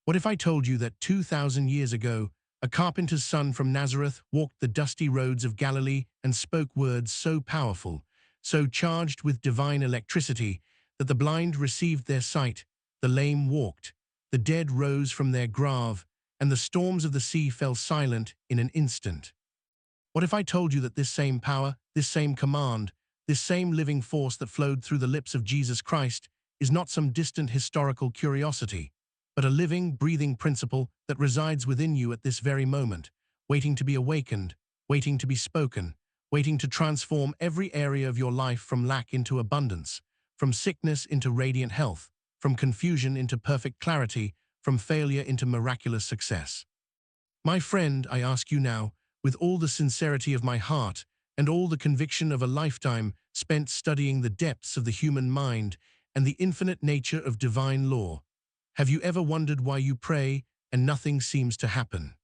What if I told you that 2,000 years ago, a carpenter's son from Nazareth walked the dusty roads of Galilee and spoke words so powerful, so charged with divine electricity, that the blind received their sight, the lame walked, the dead rose from their grave, and the storms of the sea fell silent in an instant? What if I told you that this same power, this same command, this same living force that flowed through the lips of Jesus Christ is not some distant historical curiosity, but a living, breathing principle that resides within you at this very moment, waiting to be awakened, waiting to be spoken, waiting to transform every area of your life from lack into abundance, from sickness into radiant health, from confusion into perfect clarity, from failure into miraculous success? My friend, I ask you now, with all the sincerity of my heart and all the conviction of a lifetime spent studying the depths of the human mind and the infinite nature of divine law, have you ever wondered why you pray and nothing seems to happen?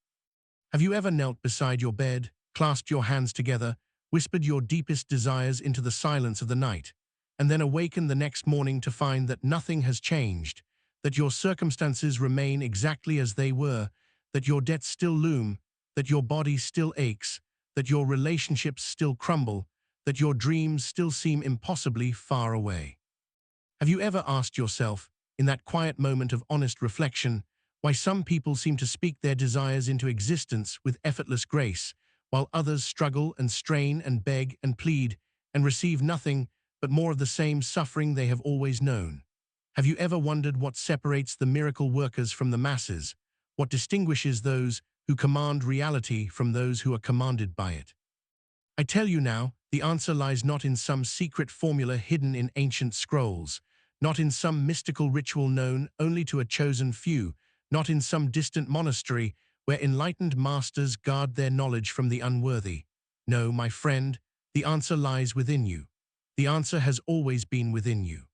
Have you ever knelt beside your bed, clasped your hands together, whispered your deepest desires into the silence of the night, and then awakened the next morning to find that nothing has changed, that your circumstances remain exactly as they were, that your debts still loom, that your body still aches, that your relationships still crumble, that your dreams still seem impossibly far away? Have you ever asked yourself, in that quiet moment of honest reflection, why some people seem to speak their desires into existence with effortless grace, while others struggle and strain and beg and plead and receive nothing but more of the same suffering they have always known? Have you ever wondered what separates the miracle workers from the masses, what distinguishes those who command reality from those who are commanded by it? I tell you now, the answer lies not in some secret formula hidden in ancient scrolls, not in some mystical ritual known only to a chosen few, not in some distant monastery where enlightened masters guard their knowledge from the unworthy. No, my friend, the answer lies within you. The answer has always been within you.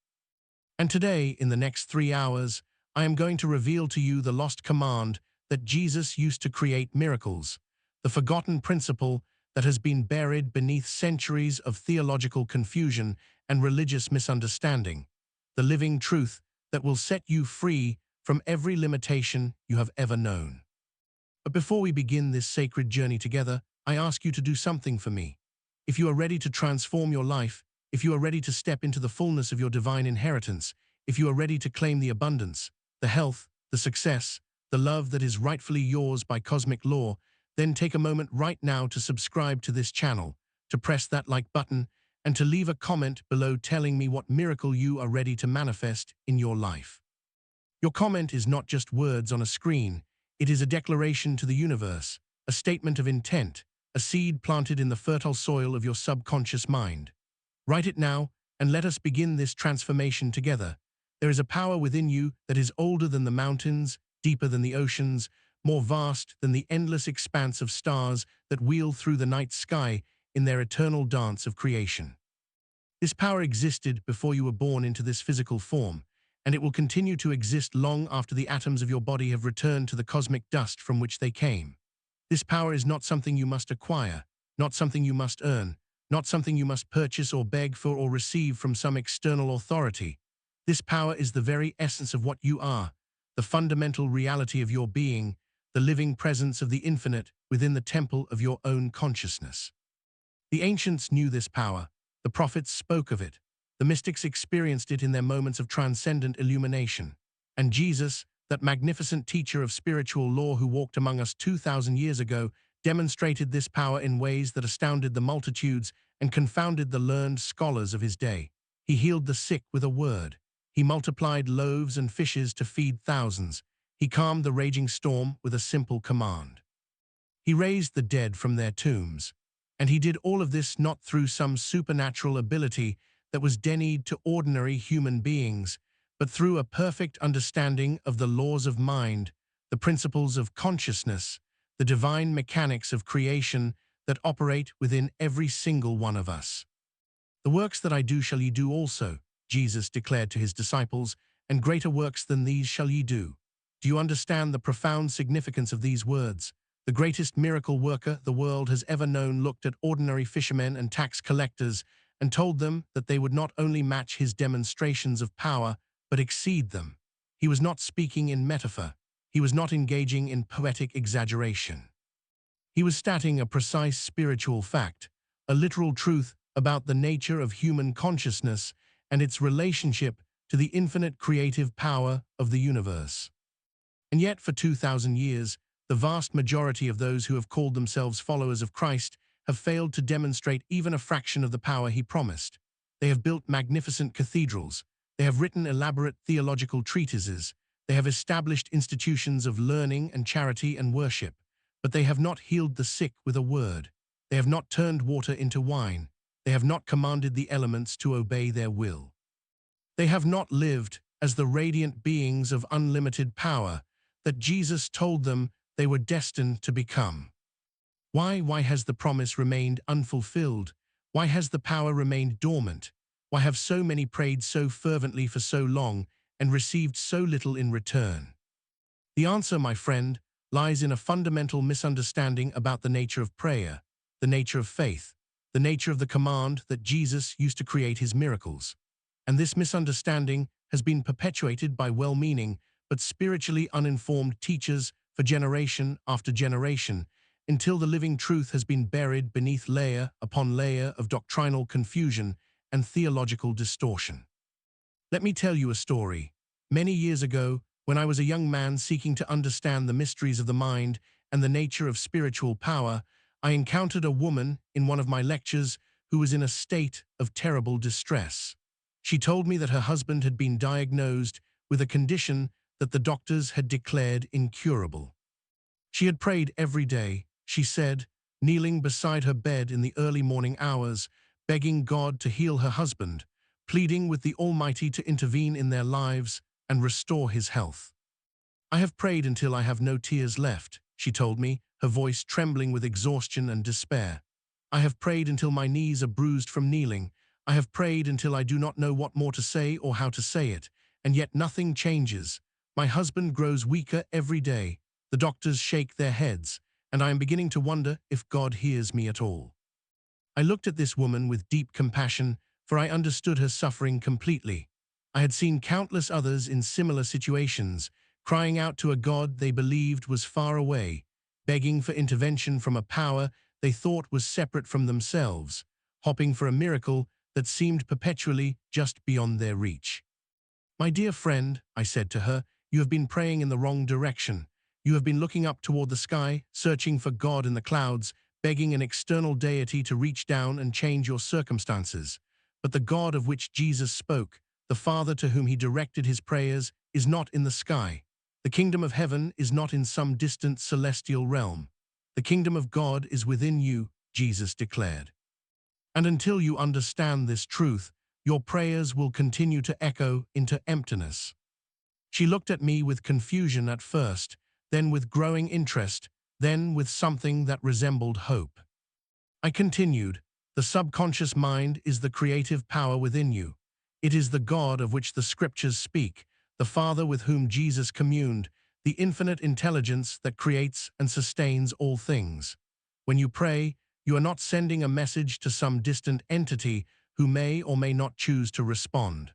And today, in the next 3 hours, I am going to reveal to you the lost command that Jesus used to create miracles, the forgotten principle that has been buried beneath centuries of theological confusion and religious misunderstanding, the living truth that will set you free from every limitation you have ever known. But before we begin this sacred journey together, I ask you to do something for me. If you are ready to transform your life, if you are ready to step into the fullness of your divine inheritance, if you are ready to claim the abundance, the health, the success, the love that is rightfully yours by cosmic law, then take a moment right now to subscribe to this channel, to press that like button, and to leave a comment below telling me what miracle you are ready to manifest in your life. Your comment is not just words on a screen, it is a declaration to the universe, a statement of intent, a seed planted in the fertile soil of your subconscious mind. Write it now, and let us begin this transformation together. There is a power within you that is older than the mountains, deeper than the oceans, more vast than the endless expanse of stars that wheel through the night sky in their eternal dance of creation. This power existed before you were born into this physical form, and it will continue to exist long after the atoms of your body have returned to the cosmic dust from which they came. This power is not something you must acquire, not something you must earn, not something you must purchase or beg for or receive from some external authority. This power is the very essence of what you are, the fundamental reality of your being, the living presence of the infinite within the temple of your own consciousness. The ancients knew this power, the prophets spoke of it, the mystics experienced it in their moments of transcendent illumination. And Jesus, that magnificent teacher of spiritual law who walked among us 2,000 years ago, demonstrated this power in ways that astounded the multitudes and confounded the learned scholars of his day. He healed the sick with a word. He multiplied loaves and fishes to feed thousands. He calmed the raging storm with a simple command. He raised the dead from their tombs. And he did all of this not through some supernatural ability that was denied to ordinary human beings, but through a perfect understanding of the laws of mind, the principles of consciousness, the divine mechanics of creation that operate within every single one of us. The works that I do shall ye do also, Jesus declared to his disciples, and greater works than these shall ye do. Do you understand the profound significance of these words? The greatest miracle worker the world has ever known looked at ordinary fishermen and tax collectors and told them that they would not only match his demonstrations of power, but exceed them. He was not speaking in metaphor. he was not engaging in poetic exaggeration. He was stating a precise spiritual fact, a literal truth about the nature of human consciousness and its relationship to the infinite creative power of the universe. And yet, for 2,000 years, the vast majority of those who have called themselves followers of Christ have failed to demonstrate even a fraction of the power he promised. They have built magnificent cathedrals. They have written elaborate theological treatises. They have established institutions of learning and charity and worship. But they have not healed the sick with a word. They have not turned water into wine. They have not commanded the elements to obey their will. They have not lived as the radiant beings of unlimited power that Jesus told them they were destined to become. Why has the promise remained unfulfilled? Why has the power remained dormant? Why have so many prayed so fervently for so long and received so little in return? The answer, my friend, lies in a fundamental misunderstanding about the nature of prayer, the nature of faith, the nature of the command that Jesus used to create his miracles. And this misunderstanding has been perpetuated by well-meaning but spiritually uninformed teachers for generation after generation, until the living truth has been buried beneath layer upon layer of doctrinal confusion and theological distortion. Let me tell you a story. Many years ago, when I was a young man seeking to understand the mysteries of the mind and the nature of spiritual power, I encountered a woman in one of my lectures who was in a state of terrible distress. She told me that her husband had been diagnosed with a condition that the doctors had declared incurable. She had prayed every day, she said, kneeling beside her bed in the early morning hours, begging God to heal her husband, pleading with the Almighty to intervene in their lives and restore his health. "I have prayed until I have no tears left," she told me, her voice trembling with exhaustion and despair. "I have prayed until my knees are bruised from kneeling. I have prayed until I do not know what more to say or how to say it, and yet nothing changes. My husband grows weaker every day. The doctors shake their heads, and I am beginning to wonder if God hears me at all." I looked at this woman with deep compassion, for I understood her suffering completely. I had seen countless others in similar situations, crying out to a God they believed was far away, begging for intervention from a power they thought was separate from themselves, hoping for a miracle that seemed perpetually just beyond their reach. "My dear friend," I said to her, "you have been praying in the wrong direction. You have been looking up toward the sky, searching for God in the clouds, begging an external deity to reach down and change your circumstances. But the God of which Jesus spoke, the Father to whom he directed his prayers, is not in the sky. The kingdom of heaven is not in some distant celestial realm. The kingdom of God is within you," Jesus declared. "And until you understand this truth, your prayers will continue to echo into emptiness." She looked at me with confusion at first, then with growing interest, then with something that resembled hope. I continued, "The subconscious mind is the creative power within you. It is the God of which the scriptures speak, the Father with whom Jesus communed, the infinite intelligence that creates and sustains all things. When you pray, you are not sending a message to some distant entity who may or may not choose to respond.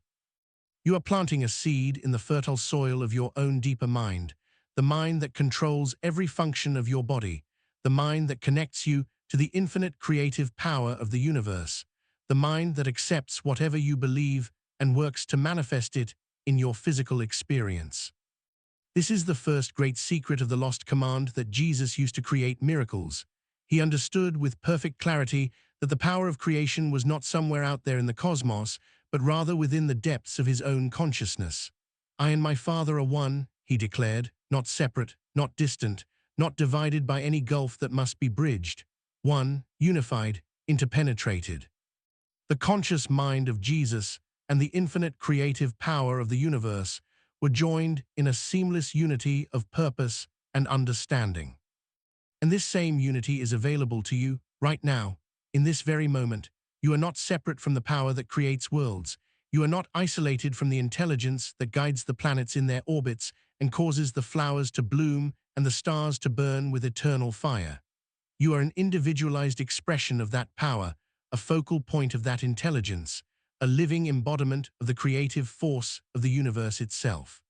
You are planting a seed in the fertile soil of your own deeper mind, the mind that controls every function of your body, the mind that connects you to the infinite creative power of the universe, the mind that accepts whatever you believe and works to manifest it in your physical experience. This is the first great secret of the lost command that Jesus used to create miracles. He understood with perfect clarity that the power of creation was not somewhere out there in the cosmos, but rather within the depths of his own consciousness. "I and my Father are one," he declared, "not separate, not distant, not divided by any gulf that must be bridged. One, unified, interpenetrated." The conscious mind of Jesus and the infinite creative power of the universe were joined in a seamless unity of purpose and understanding. And this same unity is available to you right now, in this very moment. You are not separate from the power that creates worlds. You are not isolated from the intelligence that guides the planets in their orbits and causes the flowers to bloom and the stars to burn with eternal fire. You are an individualized expression of that power, a focal point of that intelligence, a living embodiment of the creative force of the universe itself.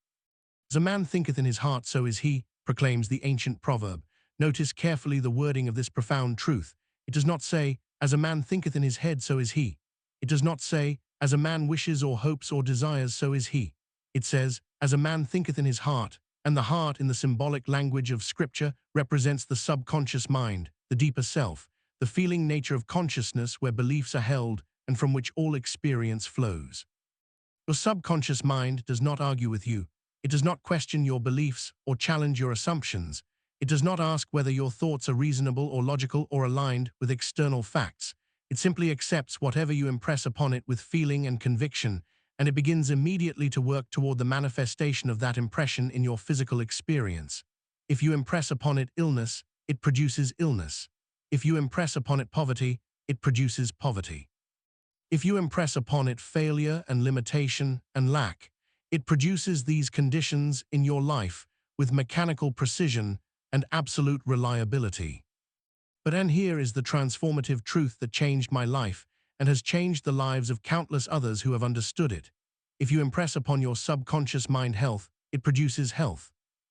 As a man thinketh in his heart, so is he, proclaims the ancient proverb. Notice carefully the wording of this profound truth. It does not say, as a man thinketh in his head, so is he. It does not say, as a man wishes or hopes or desires, so is he. It says, as a man thinketh in his heart, and the heart in the symbolic language of Scripture represents the subconscious mind, the deeper self, the feeling nature of consciousness where beliefs are held and from which all experience flows. Your subconscious mind does not argue with you. It does not question your beliefs or challenge your assumptions. It does not ask whether your thoughts are reasonable or logical or aligned with external facts. It simply accepts whatever you impress upon it with feeling and conviction, and it begins immediately to work toward the manifestation of that impression in your physical experience. If you impress upon it illness, it produces illness. If you impress upon it poverty, it produces poverty. If you impress upon it failure and limitation and lack, it produces these conditions in your life with mechanical precision and absolute reliability. And here is the transformative truth that changed my life and has changed the lives of countless others who have understood it. If you impress upon your subconscious mind health, it produces health.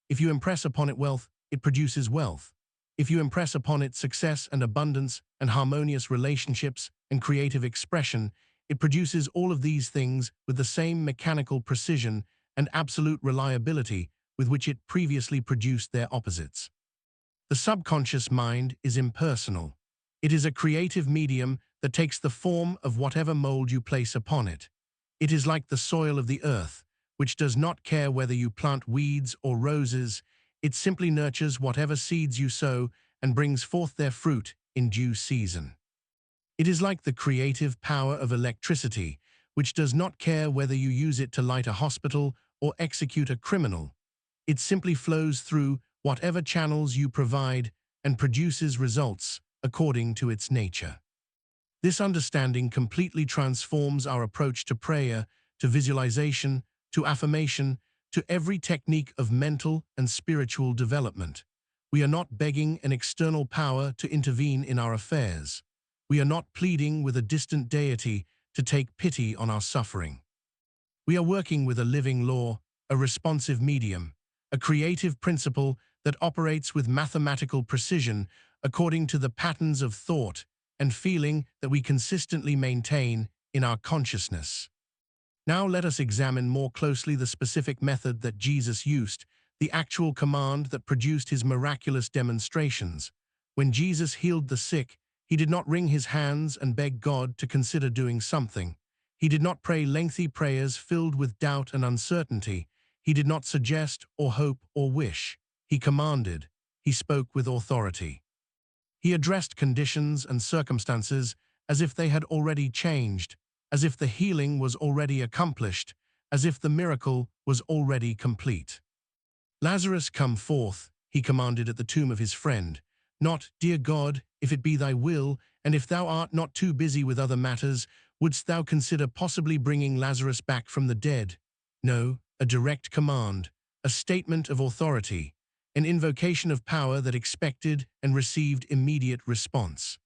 If you impress upon it wealth, it produces wealth. If you impress upon it success and abundance and harmonious relationships and creative expression, it produces all of these things with the same mechanical precision and absolute reliability with which it previously produced their opposites. The subconscious mind is impersonal. It is a creative medium that takes the form of whatever mold you place upon it. It is like the soil of the earth, which does not care whether you plant weeds or roses. It simply nurtures whatever seeds you sow and brings forth their fruit in due season. It is like the creative power of electricity, which does not care whether you use it to light a hospital or execute a criminal. It simply flows through whatever channels you provide and produces results according to its nature. This understanding completely transforms our approach to prayer, to visualization, to affirmation, to every technique of mental and spiritual development. We are not begging an external power to intervene in our affairs. We are not pleading with a distant deity to take pity on our suffering. We are working with a living law, a responsive medium, a creative principle that operates with mathematical precision according to the patterns of thought and feeling that we consistently maintain in our consciousness. Now let us examine more closely the specific method that Jesus used, the actual command that produced his miraculous demonstrations. When Jesus healed the sick, he did not wring his hands and beg God to consider doing something. He did not pray lengthy prayers filled with doubt and uncertainty. He did not suggest or hope or wish. He commanded. He spoke with authority. He addressed conditions and circumstances as if they had already changed, as if the healing was already accomplished, as if the miracle was already complete. Lazarus, come forth, he commanded at the tomb of his friend. Not, dear God, if it be thy will, and if thou art not too busy with other matters, wouldst thou consider possibly bringing Lazarus back from the dead? No, a direct command, a statement of authority, an invocation of power that expected and received immediate response.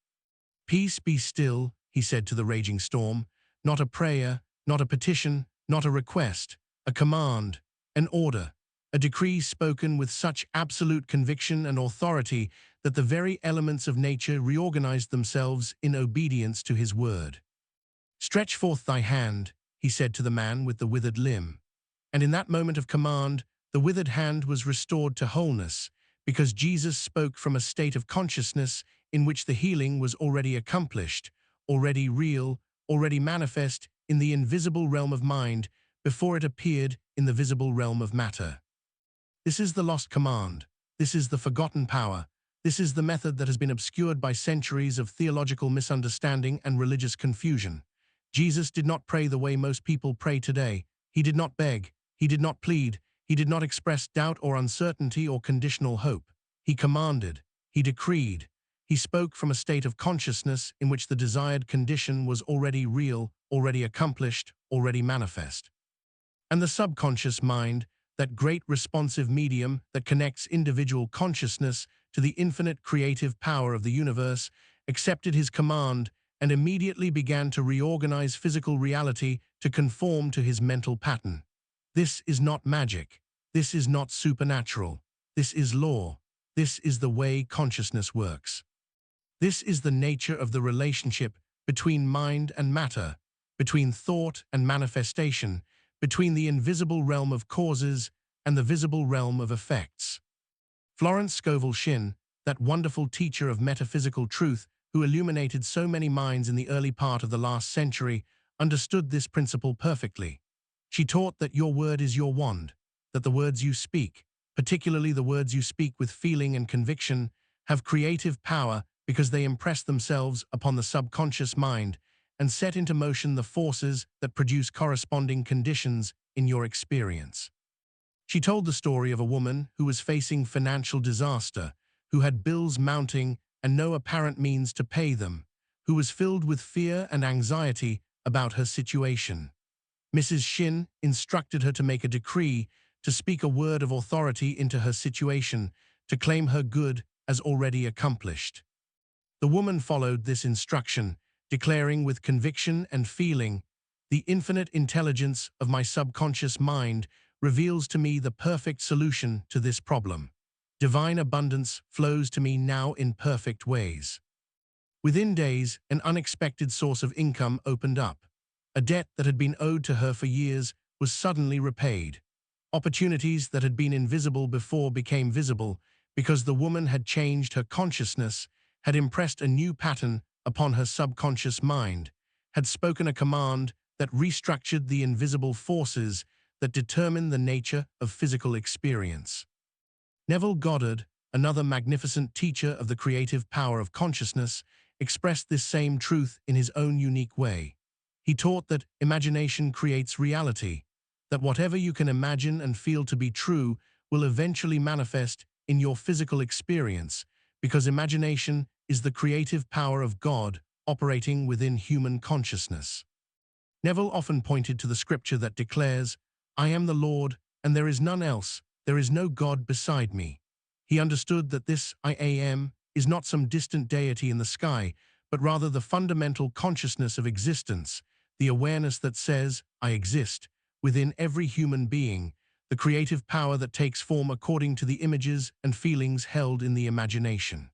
Peace, be still, he said to the raging storm, not a prayer, not a petition, not a request, a command, an order, a decree spoken with such absolute conviction and authority that the very elements of nature reorganized themselves in obedience to his word. Stretch forth thy hand, he said to the man with the withered limb. And in that moment of command, the withered hand was restored to wholeness, because Jesus spoke from a state of consciousness in which the healing was already accomplished, already real, already manifest in the invisible realm of mind before it appeared in the visible realm of matter. This is the lost command. This is the forgotten power. This is the method that has been obscured by centuries of theological misunderstanding and religious confusion. Jesus did not pray the way most people pray today. He did not beg. He did not plead. He did not express doubt or uncertainty or conditional hope. He commanded. He decreed. He spoke from a state of consciousness in which the desired condition was already real, already accomplished, already manifest. And the subconscious mind, that great responsive medium that connects individual consciousness to the infinite creative power of the universe, accepted his command and immediately began to reorganize physical reality to conform to his mental pattern. This is not magic. This is not supernatural. This is law. This is the way consciousness works. This is the nature of the relationship between mind and matter, between thought and manifestation, between the invisible realm of causes and the visible realm of effects. Florence Scovel Shinn, that wonderful teacher of metaphysical truth who illuminated so many minds in the early part of the last century, understood this principle perfectly. She taught that your word is your wand, that the words you speak, particularly the words you speak with feeling and conviction, have creative power because they impress themselves upon the subconscious mind and set into motion the forces that produce corresponding conditions in your experience. She told the story of a woman who was facing financial disaster, who had bills mounting and no apparent means to pay them, who was filled with fear and anxiety about her situation. Mrs. Shinn instructed her to make a decree, to speak a word of authority into her situation, to claim her good as already accomplished. The woman followed this instruction, declaring with conviction and feeling, "The infinite intelligence of my subconscious mind reveals to me the perfect solution to this problem. Divine abundance flows to me now in perfect ways." Within days, an unexpected source of income opened up. A debt that had been owed to her for years was suddenly repaid. Opportunities that had been invisible before became visible because the woman had changed her consciousness, had impressed a new pattern upon her subconscious mind, had spoken a command that restructured the invisible forces that determine the nature of physical experience. Neville Goddard, another magnificent teacher of the creative power of consciousness, expressed this same truth in his own unique way. He taught that imagination creates reality, that whatever you can imagine and feel to be true will eventually manifest in your physical experience, because imagination is the creative power of God operating within human consciousness. Neville often pointed to the scripture that declares, "I am the Lord, and there is none else, there is no God beside me." He understood that this I am is not some distant deity in the sky, but rather the fundamental consciousness of existence, the awareness that says, "I exist," within every human being, the creative power that takes form according to the images and feelings held in the imagination.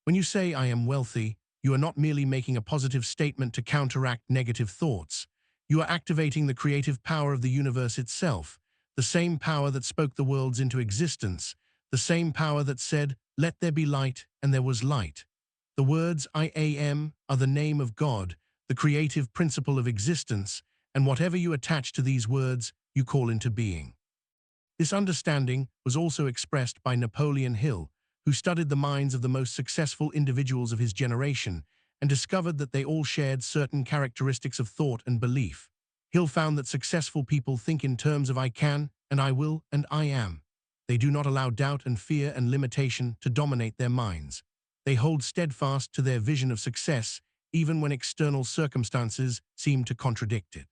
When you say, "I am wealthy," you are not merely making a positive statement to counteract negative thoughts. You are activating the creative power of the universe itself, the same power that spoke the worlds into existence, the same power that said, "Let there be light," and there was light. The words I am are the name of God, the creative principle of existence, and whatever you attach to these words, you call into being. This understanding was also expressed by Napoleon Hill, who studied the minds of the most successful individuals of his generation and discovered that they all shared certain characteristics of thought and belief. Hill found that successful people think in terms of "I can" and "I will" and "I am." They do not allow doubt and fear and limitation to dominate their minds. They hold steadfast to their vision of success even when external circumstances seem to contradict it.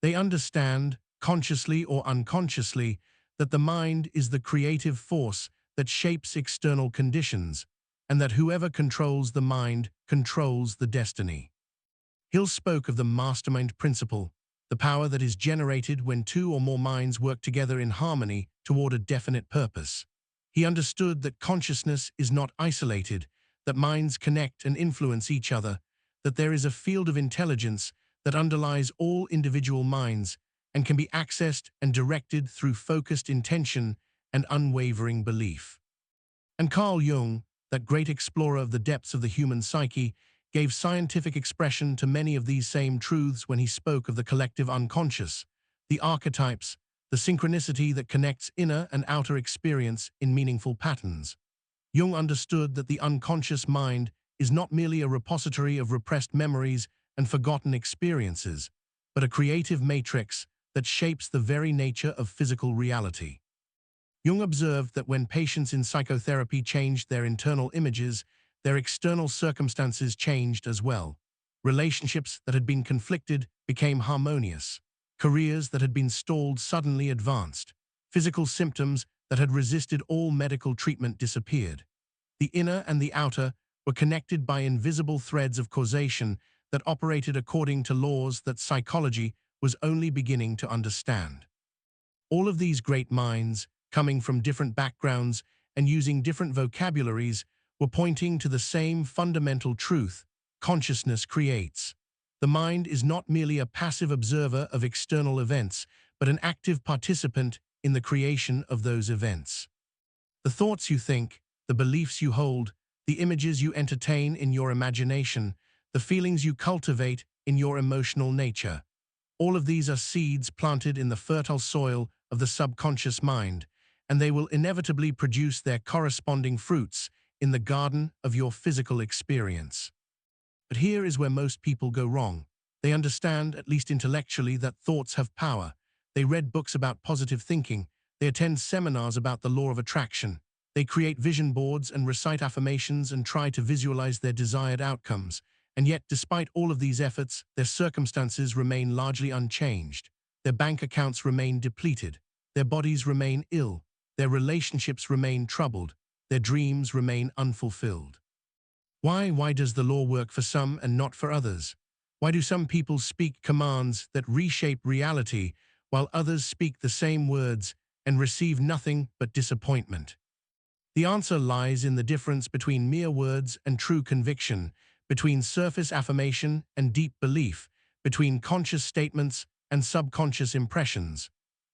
They understand, consciously or unconsciously, that the mind is the creative force that shapes external conditions, and that whoever controls the mind controls the destiny. Hill spoke of the mastermind principle, the power that is generated when two or more minds work together in harmony toward a definite purpose. He understood that consciousness is not isolated, that minds connect and influence each other, that there is a field of intelligence that underlies all individual minds and can be accessed and directed through focused intention and unwavering belief. And Carl Jung, that great explorer of the depths of the human psyche, gave scientific expression to many of these same truths when he spoke of the collective unconscious, the archetypes, the synchronicity that connects inner and outer experience in meaningful patterns. Jung understood that the unconscious mind is not merely a repository of repressed memories and forgotten experiences, but a creative matrix that shapes the very nature of physical reality. Jung observed that when patients in psychotherapy changed their internal images, their external circumstances changed as well. Relationships that had been conflicted became harmonious. Careers that had been stalled suddenly advanced. Physical symptoms that had resisted all medical treatment disappeared. The inner and the outer were connected by invisible threads of causation that operated according to laws that psychology was only beginning to understand. All of these great minds, coming from different backgrounds and using different vocabularies, were pointing to the same fundamental truth: consciousness creates. The mind is not merely a passive observer of external events, but an active participant in the creation of those events. The thoughts you think, the beliefs you hold, the images you entertain in your imagination, the feelings you cultivate in your emotional nature. All of these are seeds planted in the fertile soil of the subconscious mind, and they will inevitably produce their corresponding fruits in the garden of your physical experience. But here is where most people go wrong. They understand, at least intellectually, that thoughts have power. They read books about positive thinking. They attend seminars about the law of attraction. They create vision boards and recite affirmations and try to visualize their desired outcomes. And yet, despite all of these efforts, their circumstances remain largely unchanged. Their bank accounts remain depleted. Their bodies remain ill. Their relationships remain troubled. Their dreams remain unfulfilled. Why does the law work for some and not for others? Why do some people speak commands that reshape reality, while others speak the same words and receive nothing but disappointment? The answer lies in the difference between mere words and true conviction, between surface affirmation and deep belief, between conscious statements and subconscious impressions.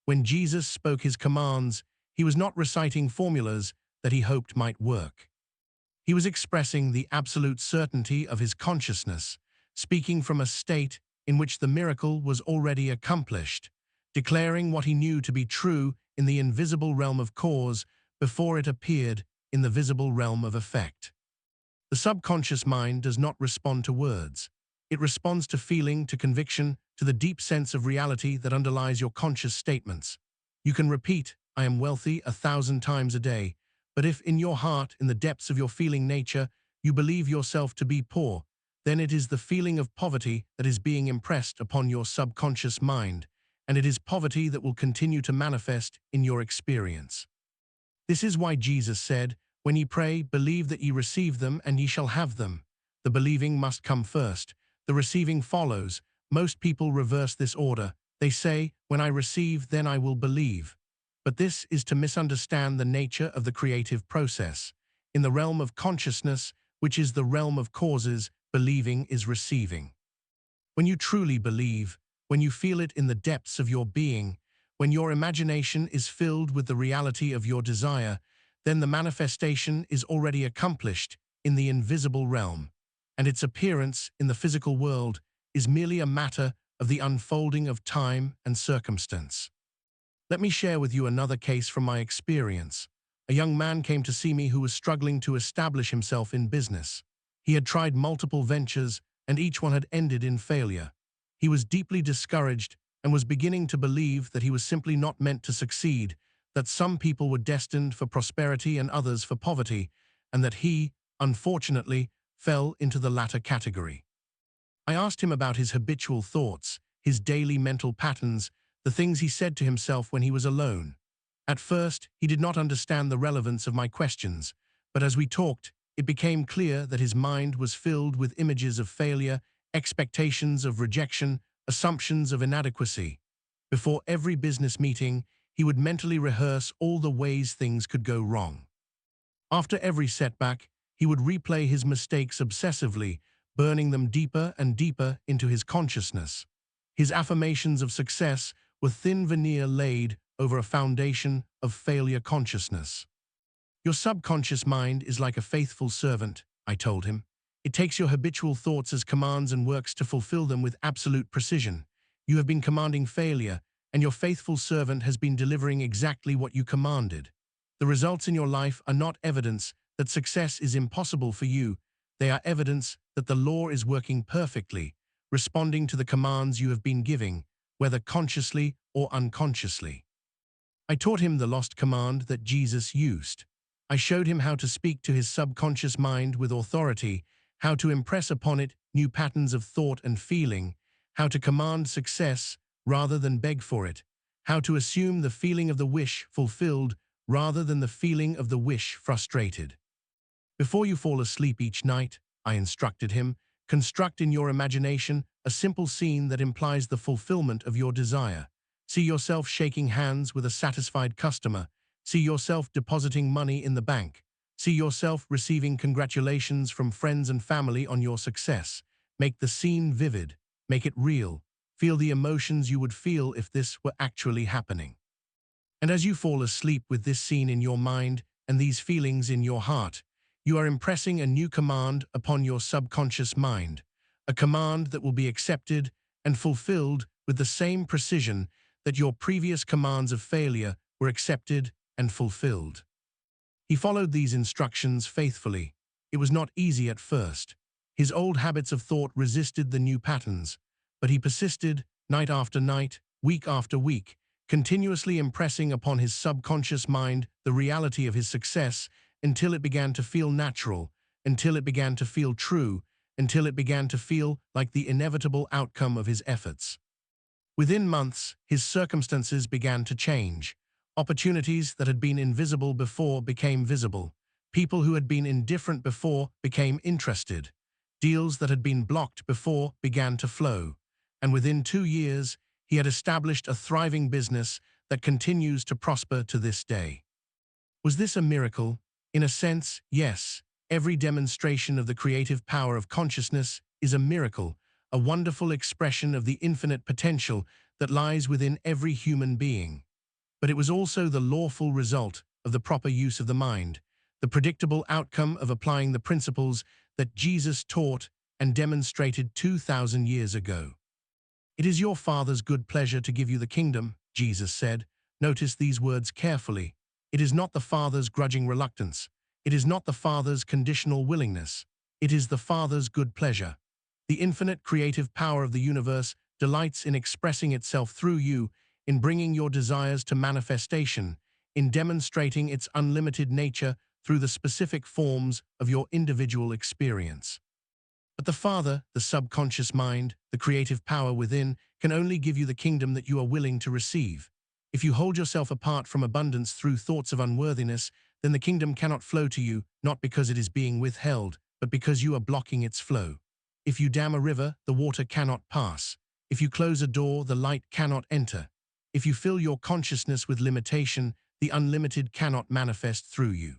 When Jesus spoke his commands, he was not reciting formulas that he hoped might work. He was expressing the absolute certainty of his consciousness, speaking from a state in which the miracle was already accomplished, declaring what he knew to be true in the invisible realm of cause before it appeared in the visible realm of effect. The subconscious mind does not respond to words. It responds to feeling, to conviction, to the deep sense of reality that underlies your conscious statements. You can repeat, "I am wealthy," 1,000 times a day, but if in your heart, in the depths of your feeling nature, you believe yourself to be poor, then it is the feeling of poverty that is being impressed upon your subconscious mind, and it is poverty that will continue to manifest in your experience. This is why Jesus said, "When ye pray, believe that ye receive them, and ye shall have them." The believing must come first. The receiving follows. Most people reverse this order. They say, "When I receive, then I will believe." But this is to misunderstand the nature of the creative process. In the realm of consciousness, which is the realm of causes, believing is receiving. When you truly believe, when you feel it in the depths of your being, when your imagination is filled with the reality of your desire, then the manifestation is already accomplished in the invisible realm, and its appearance in the physical world is merely a matter of the unfolding of time and circumstance. Let me share with you another case from my experience. A young man came to see me who was struggling to establish himself in business. He had tried multiple ventures, and each one had ended in failure. He was deeply discouraged and was beginning to believe that he was simply not meant to succeed, that some people were destined for prosperity and others for poverty, and that he, unfortunately, fell into the latter category. I asked him about his habitual thoughts, his daily mental patterns, the things he said to himself when he was alone. At first, he did not understand the relevance of my questions, but as we talked, it became clear that his mind was filled with images of failure, expectations of rejection, assumptions of inadequacy. Before every business meeting, he would mentally rehearse all the ways things could go wrong. After every setback, he would replay his mistakes obsessively, burning them deeper and deeper into his consciousness. His affirmations of success were thin veneer laid over a foundation of failure consciousness. Your subconscious mind is like a faithful servant, I told him. It takes your habitual thoughts as commands and works to fulfill them with absolute precision. You have been commanding failure, and your faithful servant has been delivering exactly what you commanded. The results in your life are not evidence that success is impossible for you. They are evidence that the law is working perfectly, responding to the commands you have been giving, whether consciously or unconsciously. I taught him the lost command that Jesus used. I showed him how to speak to his subconscious mind with authority, how to impress upon it new patterns of thought and feeling, how to command success rather than beg for it, how to assume the feeling of the wish fulfilled rather than the feeling of the wish frustrated. Before you fall asleep each night, I instructed him, construct in your imagination a simple scene that implies the fulfillment of your desire. See yourself shaking hands with a satisfied customer. See yourself depositing money in the bank. See yourself receiving congratulations from friends and family on your success. Make the scene vivid. Make it real. Feel the emotions you would feel if this were actually happening. And as you fall asleep with this scene in your mind and these feelings in your heart, you are impressing a new command upon your subconscious mind, a command that will be accepted and fulfilled with the same precision that your previous commands of failure were accepted and fulfilled. He followed these instructions faithfully. It was not easy at first. His old habits of thought resisted the new patterns, but he persisted night after night, week after week, continuously impressing upon his subconscious mind the reality of his success until it began to feel natural, until it began to feel true, until it began to feel like the inevitable outcome of his efforts. Within months, his circumstances began to change. Opportunities that had been invisible before became visible. People who had been indifferent before became interested. Deals that had been blocked before began to flow. And within 2 years, he had established a thriving business that continues to prosper to this day. Was this a miracle? In a sense, yes. Every demonstration of the creative power of consciousness is a miracle, a wonderful expression of the infinite potential that lies within every human being. But it was also the lawful result of the proper use of the mind, the predictable outcome of applying the principles that Jesus taught and demonstrated 2,000 years ago. It is your Father's good pleasure to give you the kingdom, Jesus said. Notice these words carefully. It is not the Father's grudging reluctance. It is not the Father's conditional willingness. It is the Father's good pleasure. The infinite creative power of the universe delights in expressing itself through you, in bringing your desires to manifestation, in demonstrating its unlimited nature through the specific forms of your individual experience. But the Father, the subconscious mind, the creative power within, can only give you the kingdom that you are willing to receive. If you hold yourself apart from abundance through thoughts of unworthiness, then the kingdom cannot flow to you, not because it is being withheld, but because you are blocking its flow. If you dam a river, the water cannot pass. If you close a door, the light cannot enter. If you fill your consciousness with limitation, the unlimited cannot manifest through you.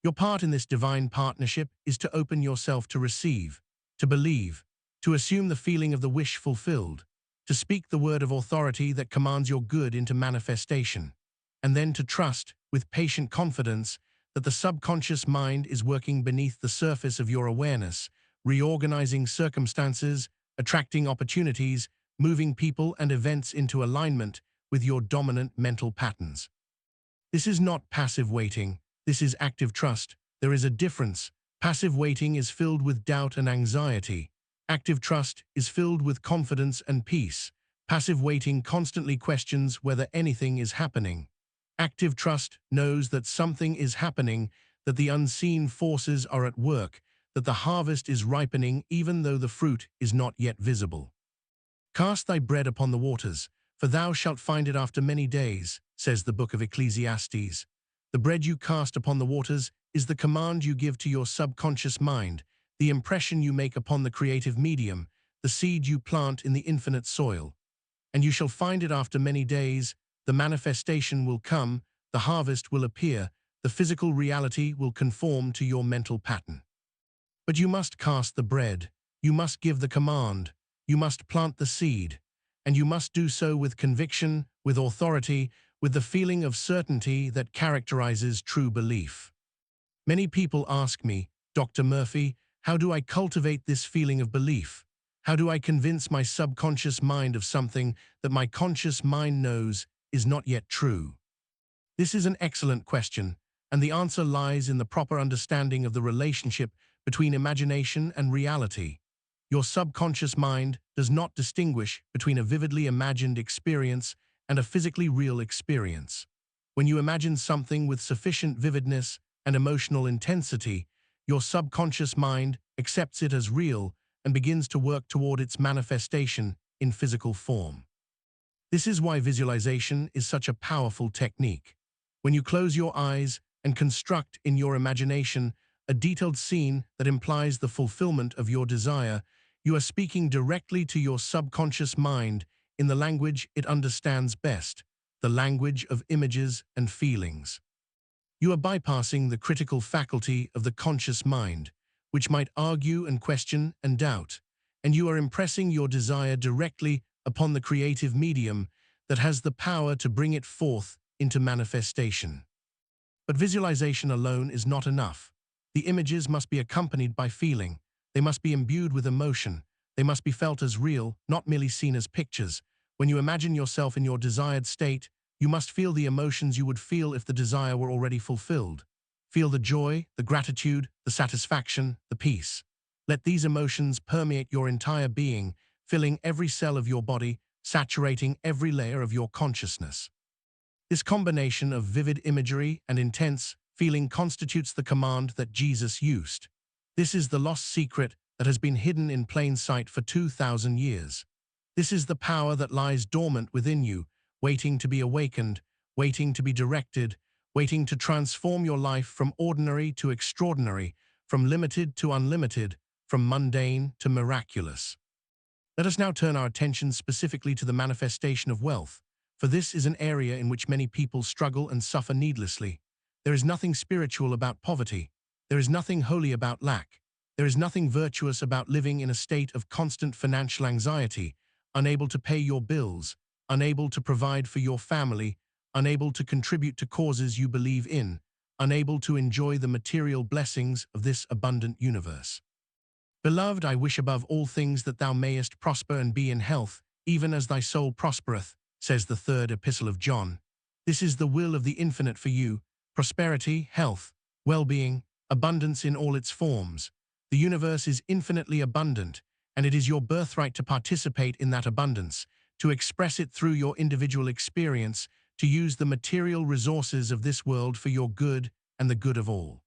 Your part in this divine partnership is to open yourself to receive, to believe, to assume the feeling of the wish fulfilled, to speak the word of authority that commands your good into manifestation, and then to trust, with patient confidence, that the subconscious mind is working beneath the surface of your awareness, reorganizing circumstances, attracting opportunities, moving people and events into alignment with your dominant mental patterns. This is not passive waiting. This is active trust. There is a difference. Passive waiting is filled with doubt and anxiety. Active trust is filled with confidence and peace. Passive waiting constantly questions whether anything is happening. Active trust knows that something is happening, that the unseen forces are at work, that the harvest is ripening even though the fruit is not yet visible. Cast thy bread upon the waters, for thou shalt find it after many days, says the book of Ecclesiastes. The bread you cast upon the waters is the command you give to your subconscious mind, the impression you make upon the creative medium, the seed you plant in the infinite soil. And you shall find it after many days, the manifestation will come, the harvest will appear, the physical reality will conform to your mental pattern. But you must cast the bread, you must give the command, you must plant the seed, and you must do so with conviction, with authority, with the feeling of certainty that characterizes true belief. Many people ask me, Dr. Murphy, how do I cultivate this feeling of belief? How do I convince my subconscious mind of something that my conscious mind knows is not yet true? This is an excellent question, and the answer lies in the proper understanding of the relationship between imagination and reality. Your subconscious mind does not distinguish between a vividly imagined experience and a physically real experience. When you imagine something with sufficient vividness and emotional intensity, your subconscious mind accepts it as real and begins to work toward its manifestation in physical form. This is why visualization is such a powerful technique. When you close your eyes and construct in your imagination a detailed scene that implies the fulfillment of your desire, you are speaking directly to your subconscious mind, in the language it understands best, the language of images and feelings. You are bypassing the critical faculty of the conscious mind, which might argue and question and doubt, and you are impressing your desire directly upon the creative medium that has the power to bring it forth into manifestation. But visualization alone is not enough. The images must be accompanied by feeling. They must be imbued with emotion. They must be felt as real, not merely seen as pictures. When you imagine yourself in your desired state, you must feel the emotions you would feel if the desire were already fulfilled. Feel the joy, the gratitude, the satisfaction, the peace. Let these emotions permeate your entire being, filling every cell of your body, saturating every layer of your consciousness. This combination of vivid imagery and intense feeling constitutes the command that Jesus used. This is the lost secret that has been hidden in plain sight for 2,000 years. This is the power that lies dormant within you, waiting to be awakened, waiting to be directed, waiting to transform your life from ordinary to extraordinary, from limited to unlimited, from mundane to miraculous. Let us now turn our attention specifically to the manifestation of wealth, for this is an area in which many people struggle and suffer needlessly. There is nothing spiritual about poverty. There is nothing holy about lack. There is nothing virtuous about living in a state of constant financial anxiety, unable to pay your bills, unable to provide for your family, unable to contribute to causes you believe in, unable to enjoy the material blessings of this abundant universe. Beloved, I wish above all things that thou mayest prosper and be in health, even as thy soul prospereth, says the third epistle of John. This is the will of the infinite for you: prosperity, health, well-being, abundance in all its forms. The universe is infinitely abundant, and it is your birthright to participate in that abundance, to express it through your individual experience, to use the material resources of this world for your good and the good of all.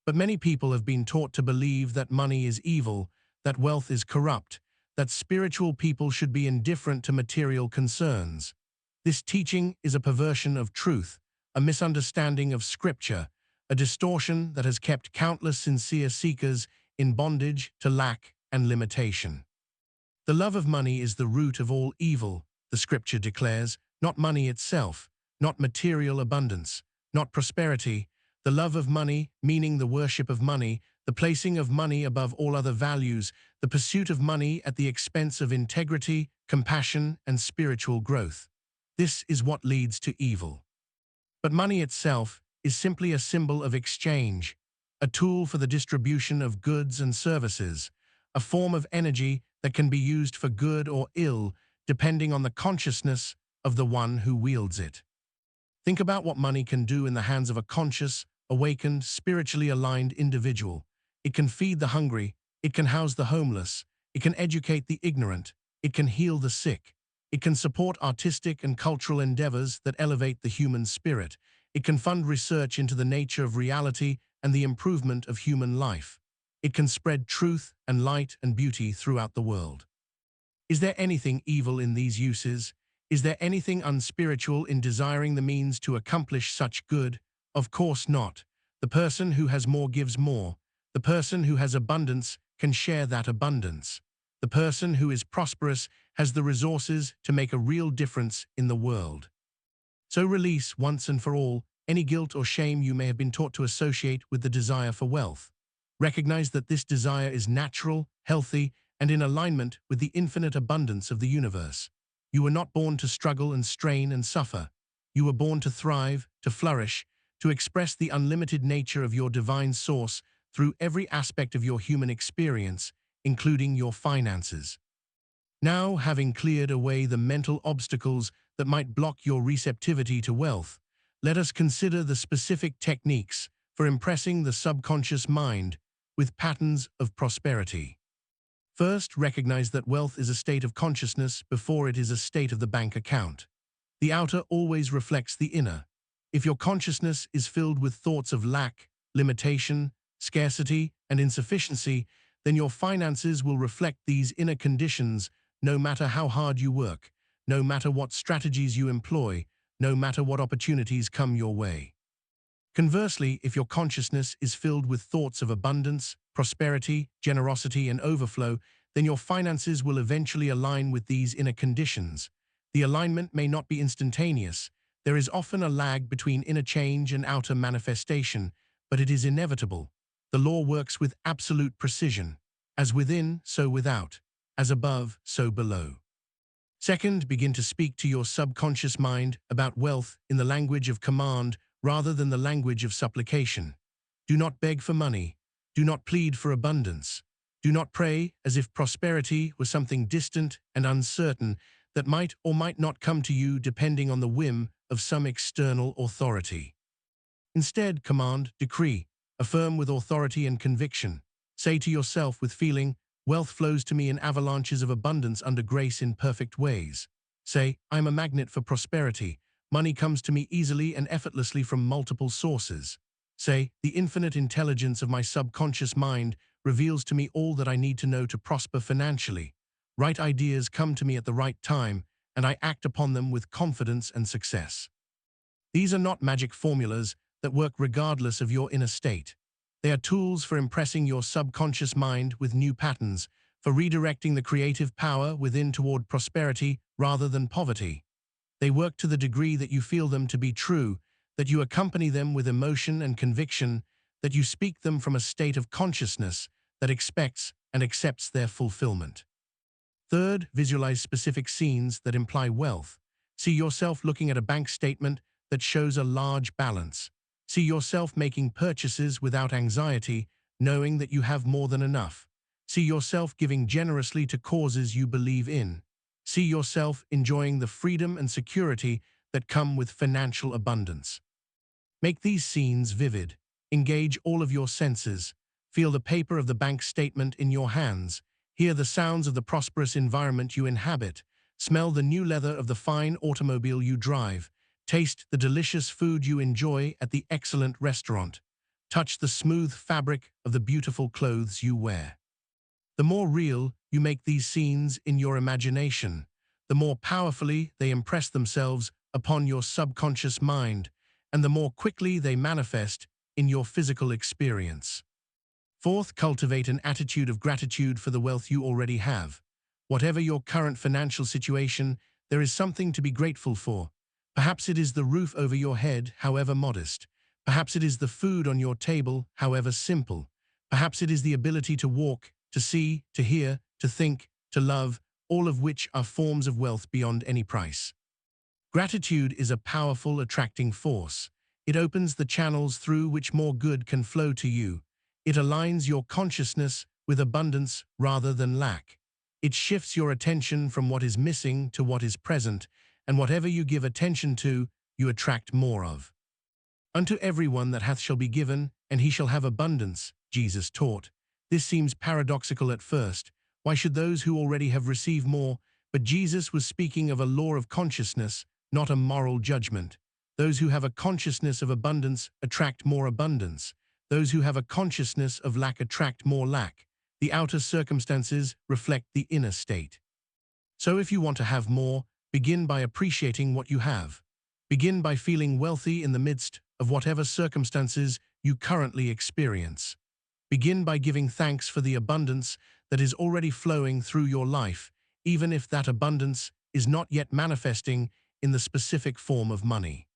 But many people have been taught to believe that money is evil, that wealth is corrupt, that spiritual people should be indifferent to material concerns. This teaching is a perversion of truth, a misunderstanding of Scripture, a distortion that has kept countless sincere seekers in bondage to lack and limitation. The love of money is the root of all evil, the Scripture declares, not money itself, not material abundance, not prosperity. The love of money, meaning the worship of money, the placing of money above all other values, the pursuit of money at the expense of integrity, compassion, and spiritual growth. This is what leads to evil. But money itself is simply a symbol of exchange, a tool for the distribution of goods and services, a form of energy that can be used for good or ill, depending on the consciousness of the one who wields it. Think about what money can do in the hands of a conscious, awakened, spiritually aligned individual. It can feed the hungry, it can house the homeless, it can educate the ignorant, it can heal the sick, it can support artistic and cultural endeavors that elevate the human spirit, it can fund research into the nature of reality and the improvement of human life. It can spread truth and light and beauty throughout the world. Is there anything evil in these uses? Is there anything unspiritual in desiring the means to accomplish such good? Of course not. The person who has more gives more. The person who has abundance can share that abundance. The person who is prosperous has the resources to make a real difference in the world. So release, once and for all, any guilt or shame you may have been taught to associate with the desire for wealth. Recognize that this desire is natural, healthy, and in alignment with the infinite abundance of the universe. You were not born to struggle and strain and suffer. You were born to thrive, to flourish, to express the unlimited nature of your divine source through every aspect of your human experience, including your finances. Now, having cleared away the mental obstacles that might block your receptivity to wealth, let us consider the specific techniques for impressing the subconscious mind with patterns of prosperity. First, recognize that wealth is a state of consciousness before it is a state of the bank account. The outer always reflects the inner. If your consciousness is filled with thoughts of lack, limitation, scarcity, and insufficiency, then your finances will reflect these inner conditions no matter how hard you work, no matter what strategies you employ, no matter what opportunities come your way. Conversely, if your consciousness is filled with thoughts of abundance, prosperity, generosity, and overflow, then your finances will eventually align with these inner conditions. The alignment may not be instantaneous. There is often a lag between inner change and outer manifestation, but it is inevitable. The law works with absolute precision. As within, so without. As above, so below. Second, begin to speak to your subconscious mind about wealth in the language of command rather than the language of supplication. Do not beg for money. Do not plead for abundance. Do not pray as if prosperity was something distant and uncertain that might or might not come to you depending on the whim of some external authority. Instead, command, decree, affirm with authority and conviction. Say to yourself with feeling, wealth flows to me in avalanches of abundance under grace in perfect ways. Say, I am a magnet for prosperity. Money comes to me easily and effortlessly from multiple sources. Say, the infinite intelligence of my subconscious mind reveals to me all that I need to know to prosper financially. Right ideas come to me at the right time, and I act upon them with confidence and success. These are not magic formulas that work regardless of your inner state. They are tools for impressing your subconscious mind with new patterns, for redirecting the creative power within toward prosperity rather than poverty. They work to the degree that you feel them to be true, that you accompany them with emotion and conviction, that you speak them from a state of consciousness that expects and accepts their fulfillment. Third, visualize specific scenes that imply wealth. See yourself looking at a bank statement that shows a large balance. See yourself making purchases without anxiety, knowing that you have more than enough. See yourself giving generously to causes you believe in. See yourself enjoying the freedom and security that come with financial abundance. Make these scenes vivid. Engage all of your senses. Feel the paper of the bank statement in your hands. Hear the sounds of the prosperous environment you inhabit. Smell the new leather of the fine automobile you drive. Taste the delicious food you enjoy at the excellent restaurant. Touch the smooth fabric of the beautiful clothes you wear. The more real you make these scenes in your imagination, the more powerfully they impress themselves upon your subconscious mind, and the more quickly they manifest in your physical experience. Fourth, cultivate an attitude of gratitude for the wealth you already have. Whatever your current financial situation, there is something to be grateful for. Perhaps it is the roof over your head, however modest. Perhaps it is the food on your table, however simple. Perhaps it is the ability to walk, to see, to hear, to think, to love, all of which are forms of wealth beyond any price. Gratitude is a powerful, attracting force. It opens the channels through which more good can flow to you. It aligns your consciousness with abundance rather than lack. It shifts your attention from what is missing to what is present, and whatever you give attention to, you attract more of. Unto everyone that hath shall be given, and he shall have abundance, Jesus taught. This seems paradoxical at first. Why should those who already have received more? But Jesus was speaking of a law of consciousness, not a moral judgment. Those who have a consciousness of abundance attract more abundance. Those who have a consciousness of lack attract more lack. The outer circumstances reflect the inner state. So if you want to have more, begin by appreciating what you have. Begin by feeling wealthy in the midst of whatever circumstances you currently experience. Begin by giving thanks for the abundance that is already flowing through your life, even if that abundance is not yet manifesting in the specific form of money.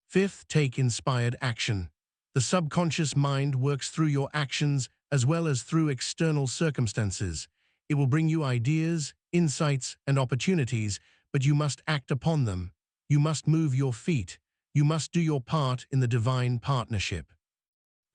Fifth, take inspired action. The subconscious mind works through your actions as well as through external circumstances. It will bring you ideas, insights, and opportunities, but you must act upon them. You must move your feet. You must do your part in the divine partnership.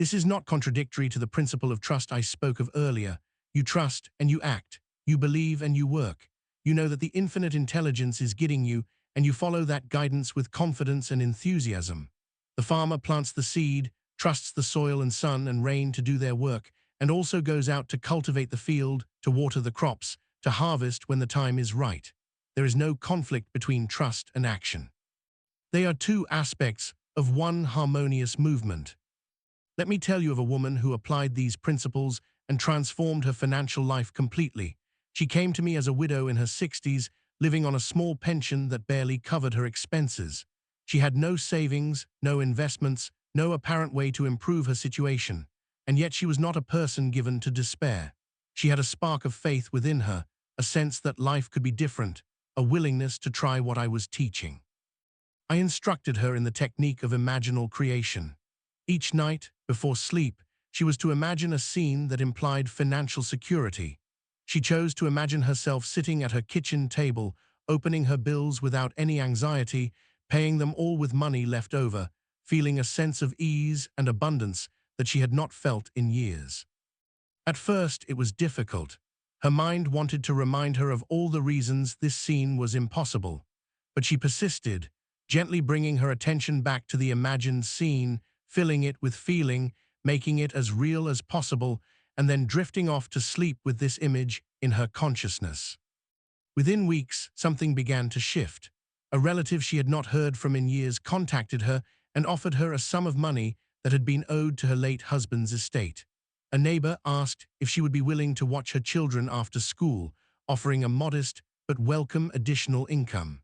This is not contradictory to the principle of trust I spoke of earlier. You trust and you act. You believe and you work. You know that the infinite intelligence is guiding you, and you follow that guidance with confidence and enthusiasm. The farmer plants the seed, trusts the soil and sun and rain to do their work, and also goes out to cultivate the field, to water the crops, to harvest when the time is right. There is no conflict between trust and action. They are two aspects of one harmonious movement. Let me tell you of a woman who applied these principles and transformed her financial life completely. She came to me as a widow in her 60s, living on a small pension that barely covered her expenses. She had no savings, no investments, no apparent way to improve her situation, and yet she was not a person given to despair. She had a spark of faith within her, a sense that life could be different, a willingness to try what I was teaching. I instructed her in the technique of imaginal creation. Each night, before sleep, she was to imagine a scene that implied financial security. She chose to imagine herself sitting at her kitchen table, opening her bills without any anxiety, paying them all with money left over, feeling a sense of ease and abundance that she had not felt in years. At first, it was difficult. Her mind wanted to remind her of all the reasons this scene was impossible. But she persisted, gently bringing her attention back to the imagined scene, filling it with feeling, making it as real as possible, and then drifting off to sleep with this image in her consciousness. Within weeks, something began to shift. A relative she had not heard from in years contacted her and offered her a sum of money that had been owed to her late husband's estate. A neighbor asked if she would be willing to watch her children after school, offering a modest but welcome additional income.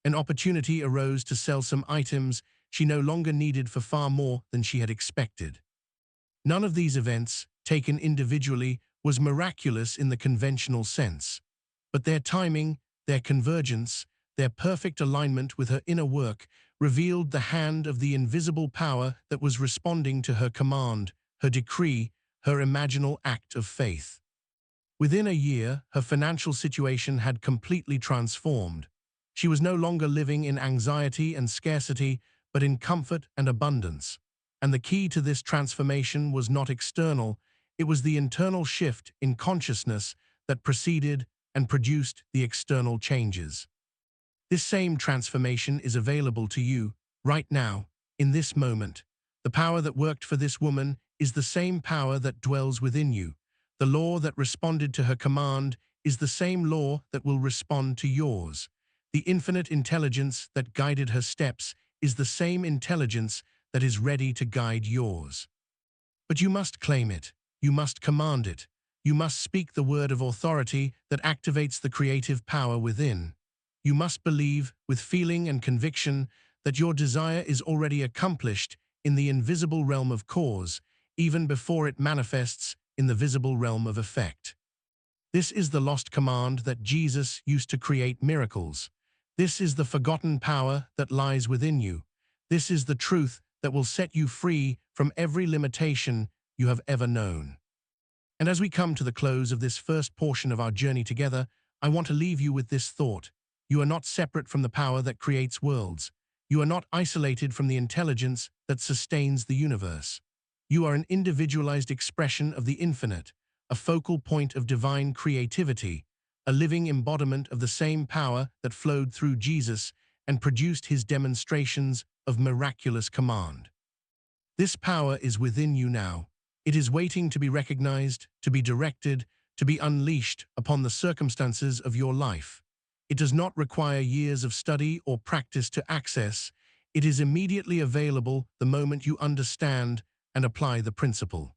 An opportunity arose to sell some items she no longer needed for far more than she had expected. None of these events, taken individually, was miraculous in the conventional sense. But their timing, their convergence, their perfect alignment with her inner work revealed the hand of the invisible power that was responding to her command, her decree, her imaginal act of faith. Within a year, her financial situation had completely transformed. She was no longer living in anxiety and scarcity, but in comfort and abundance. And the key to this transformation was not external, it was the internal shift in consciousness that preceded and produced the external changes. This same transformation is available to you, right now, in this moment. The power that worked for this woman is the same power that dwells within you. The law that responded to her command is the same law that will respond to yours. The infinite intelligence that guided her steps is the same intelligence that is ready to guide yours. But you must claim it. You must command it. You must speak the word of authority that activates the creative power within. You must believe, with feeling and conviction, that your desire is already accomplished in the invisible realm of cause, even before it manifests in the visible realm of effect. This is the lost command that Jesus used to create miracles. This is the forgotten power that lies within you. This is the truth that will set you free from every limitation you have ever known. And as we come to the close of this first portion of our journey together, I want to leave you with this thought. You are not separate from the power that creates worlds. You are not isolated from the intelligence that sustains the universe. You are an individualized expression of the infinite, a focal point of divine creativity, a living embodiment of the same power that flowed through Jesus and produced his demonstrations of miraculous command. This power is within you now. It is waiting to be recognized, to be directed, to be unleashed upon the circumstances of your life. It does not require years of study or practice to access. It is immediately available the moment you understand and apply the principle.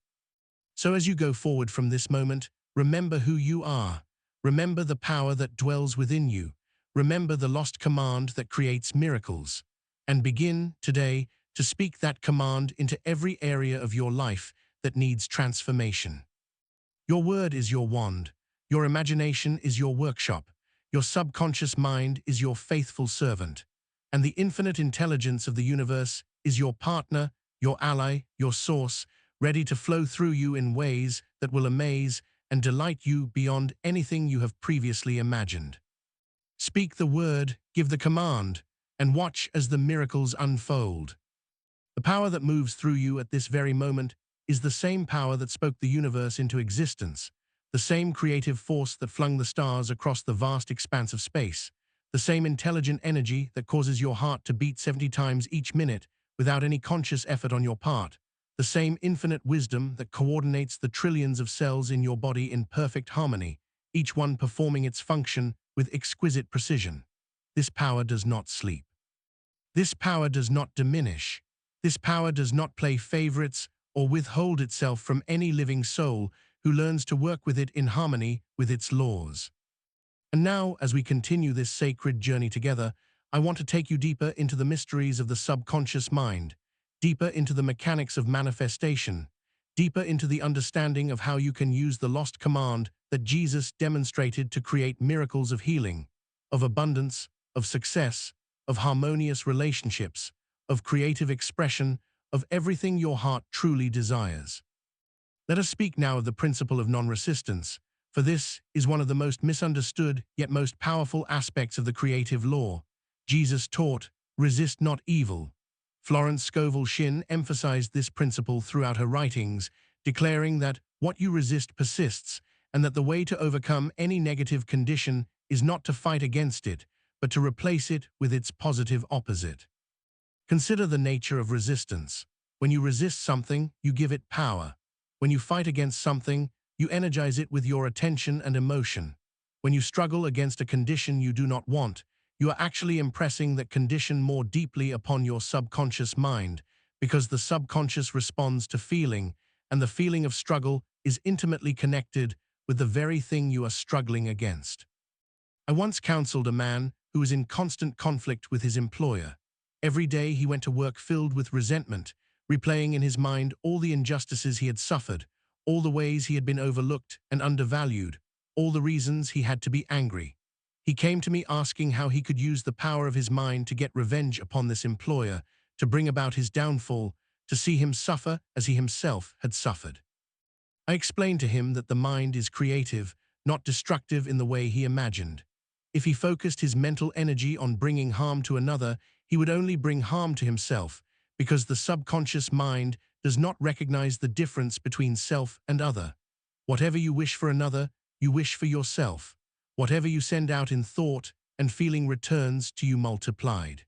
So as you go forward from this moment, remember who you are. Remember the power that dwells within you. Remember the lost command that creates miracles. And begin, today, to speak that command into every area of your life that needs transformation. Your word is your wand. Your imagination is your workshop. Your subconscious mind is your faithful servant. And the infinite intelligence of the universe is your partner, your ally, your source, ready to flow through you in ways that will amaze and delight you beyond anything you have previously imagined. Speak the word, give the command, and watch as the miracles unfold. The power that moves through you at this very moment is the same power that spoke the universe into existence, the same creative force that flung the stars across the vast expanse of space, the same intelligent energy that causes your heart to beat 70 times each minute without any conscious effort on your part, the same infinite wisdom that coordinates the trillions of cells in your body in perfect harmony, each one performing its function with exquisite precision. This power does not sleep. This power does not diminish. This power does not play favorites or withhold itself from any living soul who learns to work with it in harmony with its laws. And now, as we continue this sacred journey together, I want to take you deeper into the mysteries of the subconscious mind, deeper into the mechanics of manifestation, deeper into the understanding of how you can use the lost command that Jesus demonstrated to create miracles of healing, of abundance, of success, of harmonious relationships, of creative expression, of everything your heart truly desires. Let us speak now of the principle of non-resistance, for this is one of the most misunderstood yet most powerful aspects of the creative law. Jesus taught, "Resist not evil." Florence Scovel Shinn emphasized this principle throughout her writings, declaring that what you resist persists, and that the way to overcome any negative condition is not to fight against it, but to replace it with its positive opposite. Consider the nature of resistance. When you resist something, you give it power. When you fight against something, you energize it with your attention and emotion. When you struggle against a condition you do not want, you are actually impressing that condition more deeply upon your subconscious mind, because the subconscious responds to feeling, and the feeling of struggle is intimately connected with the very thing you are struggling against. I once counseled a man who was in constant conflict with his employer. Every day he went to work filled with resentment, replaying in his mind all the injustices he had suffered, all the ways he had been overlooked and undervalued, all the reasons he had to be angry. He came to me asking how he could use the power of his mind to get revenge upon this employer, to bring about his downfall, to see him suffer as he himself had suffered. I explained to him that the mind is creative, not destructive in the way he imagined. If he focused his mental energy on bringing harm to another, he would only bring harm to himself, because the subconscious mind does not recognize the difference between self and other. Whatever you wish for another, you wish for yourself. Whatever you send out in thought and feeling returns to you multiplied.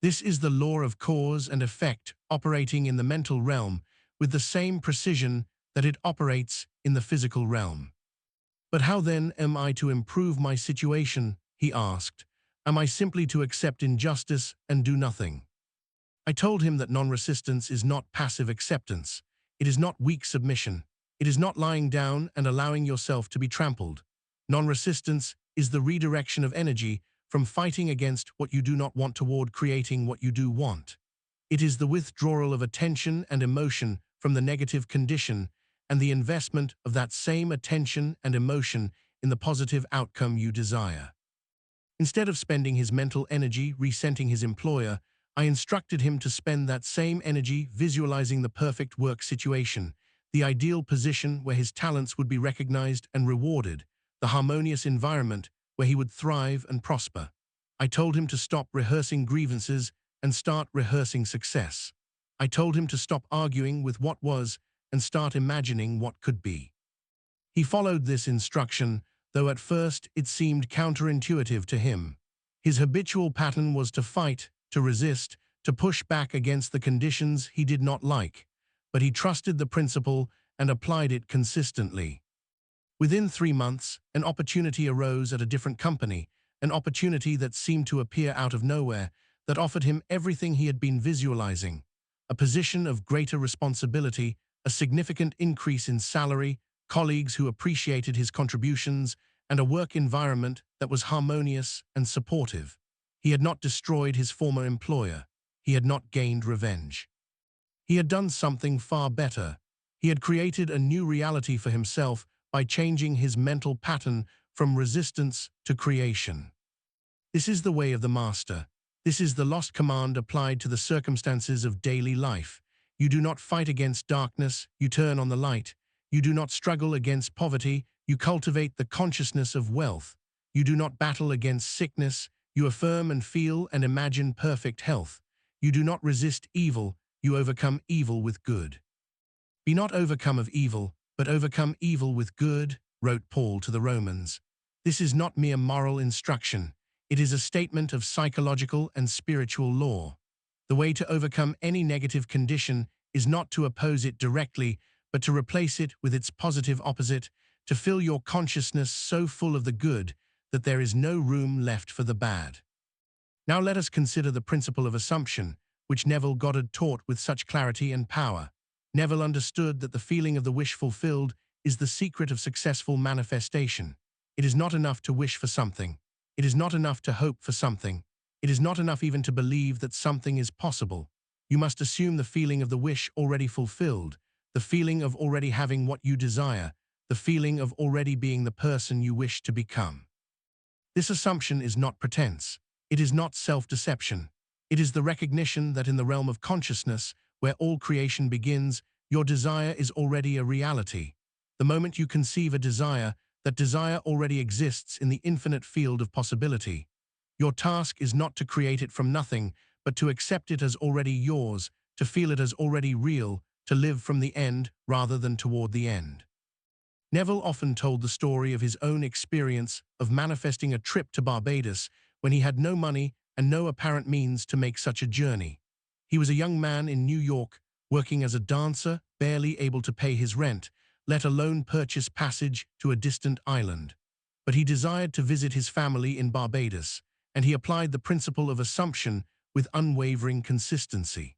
This is the law of cause and effect operating in the mental realm with the same precision that it operates in the physical realm. But how then am I to improve my situation, he asked. Am I simply to accept injustice and do nothing? I told him that non-resistance is not passive acceptance. It is not weak submission. It is not lying down and allowing yourself to be trampled. Non-resistance is the redirection of energy from fighting against what you do not want toward creating what you do want. It is the withdrawal of attention and emotion from the negative condition and the investment of that same attention and emotion in the positive outcome you desire. Instead of spending his mental energy resenting his employer, I instructed him to spend that same energy visualizing the perfect work situation, the ideal position where his talents would be recognized and rewarded, the harmonious environment where he would thrive and prosper. I told him to stop rehearsing grievances and start rehearsing success. I told him to stop arguing with what was and start imagining what could be. He followed this instruction, though at first it seemed counterintuitive to him. His habitual pattern was to fight, to resist, to push back against the conditions he did not like, but he trusted the principle and applied it consistently. Within 3 months, an opportunity arose at a different company, an opportunity that seemed to appear out of nowhere, that offered him everything he had been visualizing: a position of greater responsibility, a significant increase in salary, colleagues who appreciated his contributions, and a work environment that was harmonious and supportive. He had not destroyed his former employer. He had not gained revenge. He had done something far better. He had created a new reality for himself by changing his mental pattern from resistance to creation. This is the way of the master. This is the lost command applied to the circumstances of daily life. You do not fight against darkness, you turn on the light. You do not struggle against poverty, you cultivate the consciousness of wealth. You do not battle against sickness, you affirm and feel and imagine perfect health. You do not resist evil, you overcome evil with good. Be not overcome of evil, but overcome evil with good, wrote Paul to the Romans. This is not mere moral instruction. It is a statement of psychological and spiritual law. The way to overcome any negative condition is not to oppose it directly, but to replace it with its positive opposite, to fill your consciousness so full of the good that there is no room left for the bad. Now let us consider the principle of assumption, which Neville Goddard taught with such clarity and power. Neville understood that the feeling of the wish fulfilled is the secret of successful manifestation. It is not enough to wish for something. It is not enough to hope for something. It is not enough even to believe that something is possible. You must assume the feeling of the wish already fulfilled, the feeling of already having what you desire, the feeling of already being the person you wish to become. This assumption is not pretense. It is not self-deception. It is the recognition that in the realm of consciousness, where all creation begins, your desire is already a reality. The moment you conceive a desire, that desire already exists in the infinite field of possibility. Your task is not to create it from nothing, but to accept it as already yours, to feel it as already real, to live from the end rather than toward the end. Neville often told the story of his own experience of manifesting a trip to Barbados when he had no money and no apparent means to make such a journey. He was a young man in New York, working as a dancer, barely able to pay his rent, let alone purchase passage to a distant island. But he desired to visit his family in Barbados, and he applied the principle of assumption with unwavering consistency.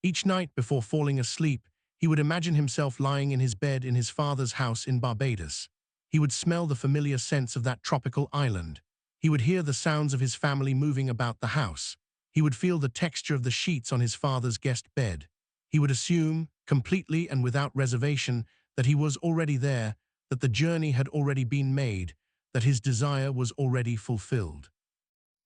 Each night before falling asleep, he would imagine himself lying in his bed in his father's house in Barbados. He would smell the familiar scents of that tropical island. He would hear the sounds of his family moving about the house. He would feel the texture of the sheets on his father's guest bed. He would assume, completely and without reservation, that he was already there, that the journey had already been made, that his desire was already fulfilled.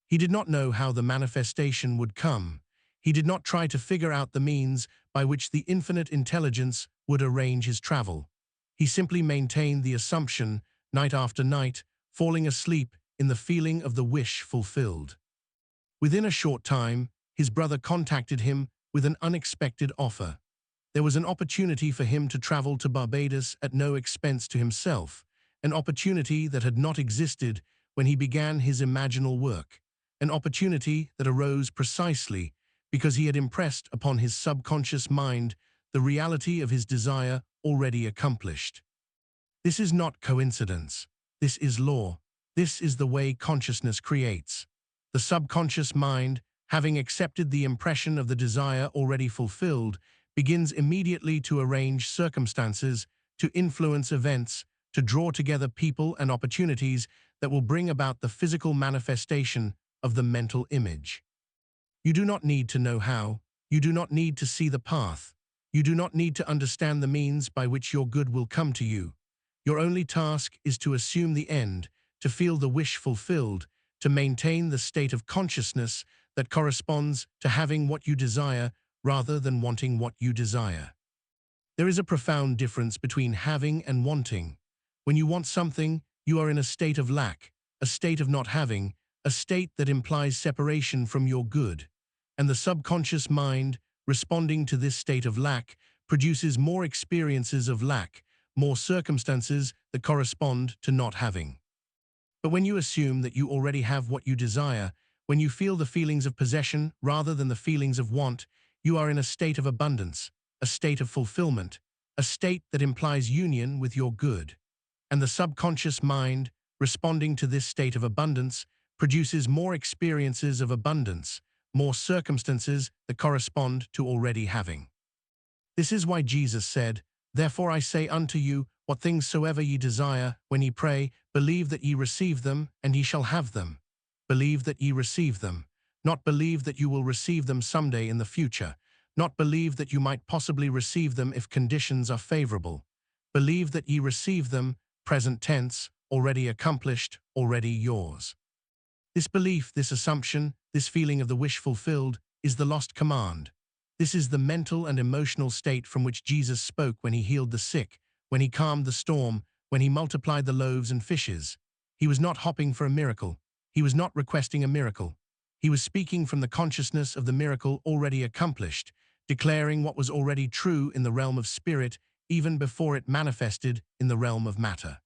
He did not know how the manifestation would come. He did not try to figure out the means by which the infinite intelligence would arrange his travel. He simply maintained the assumption, night after night, falling asleep in the feeling of the wish fulfilled. Within a short time, his brother contacted him with an unexpected offer. There was an opportunity for him to travel to Barbados at no expense to himself, an opportunity that had not existed when he began his imaginal work, an opportunity that arose precisely because he had impressed upon his subconscious mind the reality of his desire already accomplished. This is not coincidence. This is law. This is the way consciousness creates. The subconscious mind, having accepted the impression of the desire already fulfilled, begins immediately to arrange circumstances, to influence events, to draw together people and opportunities that will bring about the physical manifestation of the mental image. You do not need to know how. You do not need to see the path. You do not need to understand the means by which your good will come to you. Your only task is to assume the end, to feel the wish fulfilled, to maintain the state of consciousness that corresponds to having what you desire rather than wanting what you desire. There is a profound difference between having and wanting. When you want something, you are in a state of lack, a state of not having, a state that implies separation from your good. And the subconscious mind, responding to this state of lack, produces more experiences of lack, more circumstances that correspond to not having. But when you assume that you already have what you desire, when you feel the feelings of possession rather than the feelings of want, you are in a state of abundance, a state of fulfillment, a state that implies union with your good. And the subconscious mind, responding to this state of abundance, produces more experiences of abundance, more circumstances that correspond to already having. This is why Jesus said, "Therefore I say unto you, what things soever ye desire, when ye pray, believe that ye receive them, and ye shall have them." Believe that ye receive them, not believe that you will receive them someday in the future, not believe that you might possibly receive them if conditions are favorable. Believe that ye receive them, present tense, already accomplished, already yours. This belief, this assumption, this feeling of the wish fulfilled, is the lost command. This is the mental and emotional state from which Jesus spoke when he healed the sick, when he calmed the storm, when he multiplied the loaves and fishes. He was not hopping for a miracle. He was not requesting a miracle. He was speaking from the consciousness of the miracle already accomplished, declaring what was already true in the realm of spirit even before it manifested in the realm of matter.